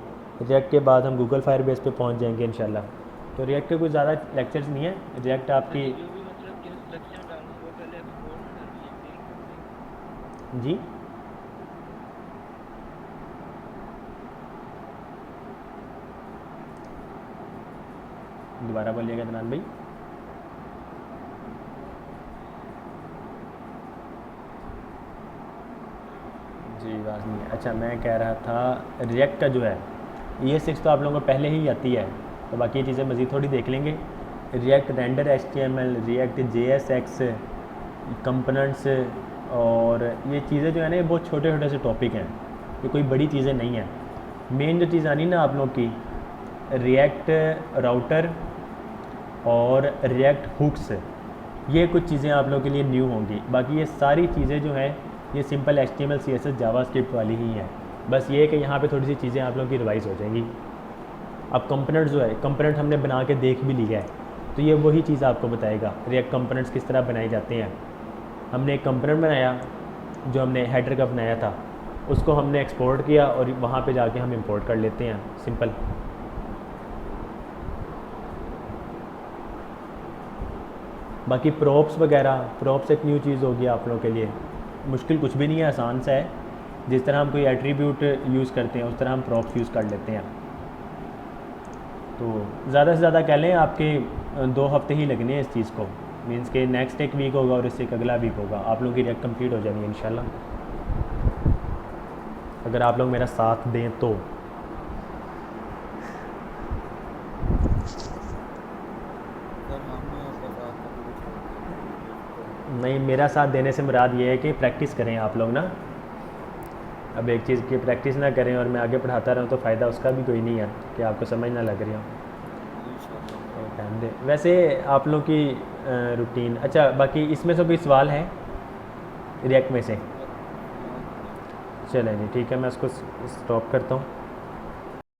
रिएक्ट के बाद हम गूगल फायरबेस पे पहुंच जाएंगे इंशाल्लाह। तो रिएक्ट के कोई ज़्यादा लेक्चर्स नहीं है, रिएक्ट आपकी जो भी मतलब कि इंस्ट्रक्शन डालने को पहले एक्सपोर्ट करनी है। जी दोबारा बोलिएगा अदनान भाई। जी आवाज़ नहीं है। अच्छा मैं कह रहा था रिएक्ट का जो है ES6 तो आप लोगों को पहले ही आती है, तो बाकी चीज़ें मज़ीद थोड़ी देख लेंगे। React render HTML, react JSX, components, और ये चीज़ें जो है ना ये बहुत छोटे छोटे से टॉपिक हैं, ये कोई बड़ी चीज़ें नहीं हैं। मेन जो चीज़ आनी ना आप लोग की रिएक्ट राउटर और रिएक्ट हुक्स, ये कुछ चीज़ें आप लोगों के लिए न्यू होंगी। बाकी ये सारी चीज़ें जो हैं ये सिंपल HTML CSS जावास्क्रिप्ट वाली ही हैं। बस ये है कि यहाँ पे थोड़ी सी चीज़ें आप लोगों की रिवाइज हो जाएंगी। अब कंपोनेंट जो है, कंपोनेंट हमने बना के देख भी लिया है, तो ये वही चीज़ आपको बताएगा रिएक्ट कंपोनेंट्स किस तरह बनाए जाते हैं। हमने एक कंपोनेंट बनाया जो हमने हेडर का बनाया था, उसको हमने एक्सपोर्ट किया और वहाँ पे जाके हम इंपोर्ट कर लेते हैं, सिंपल। बाकी प्रॉप्स वगैरह, प्रॉप्स एक न्यू चीज़ होगी आप लोगों के लिए, मुश्किल कुछ भी नहीं है, आसान सा है। जिस तरह हम कोई एट्रीब्यूट यूज़ करते हैं उस तरह हम प्रॉप्स यूज़ कर लेते हैं। तो ज़्यादा से ज़्यादा कह लें आपके 2 हफ्ते ही लगने हैं इस चीज़ को, मीन्स के नेक्स्ट एक वीक होगा और इससे एक अगला वीक होगा, आप लोगों की रिएक्ट कंप्लीट हो जाएगी इंशाल्लाह, अगर आप लोग मेरा साथ दें तो। सर हमने आपका साथ कभी भी छोड़ दिया। नहीं, मेरा साथ देने से मुराद ये है कि प्रैक्टिस करें आप लोग ना। अब एक चीज़ की प्रैक्टिस ना करें और मैं आगे पढ़ाता रहूँ तो फ़ायदा उसका भी कोई नहीं है कि आपको समझ ना लग रही हो। इंशाल्लाह। तो टाइम दे। वैसे आप लोग की रूटीन, अच्छा बाकी इसमें से कोई सवाल है रिएक्ट में से? चलें जी ठीक है, मैं उसको स्टॉप करता हूँ।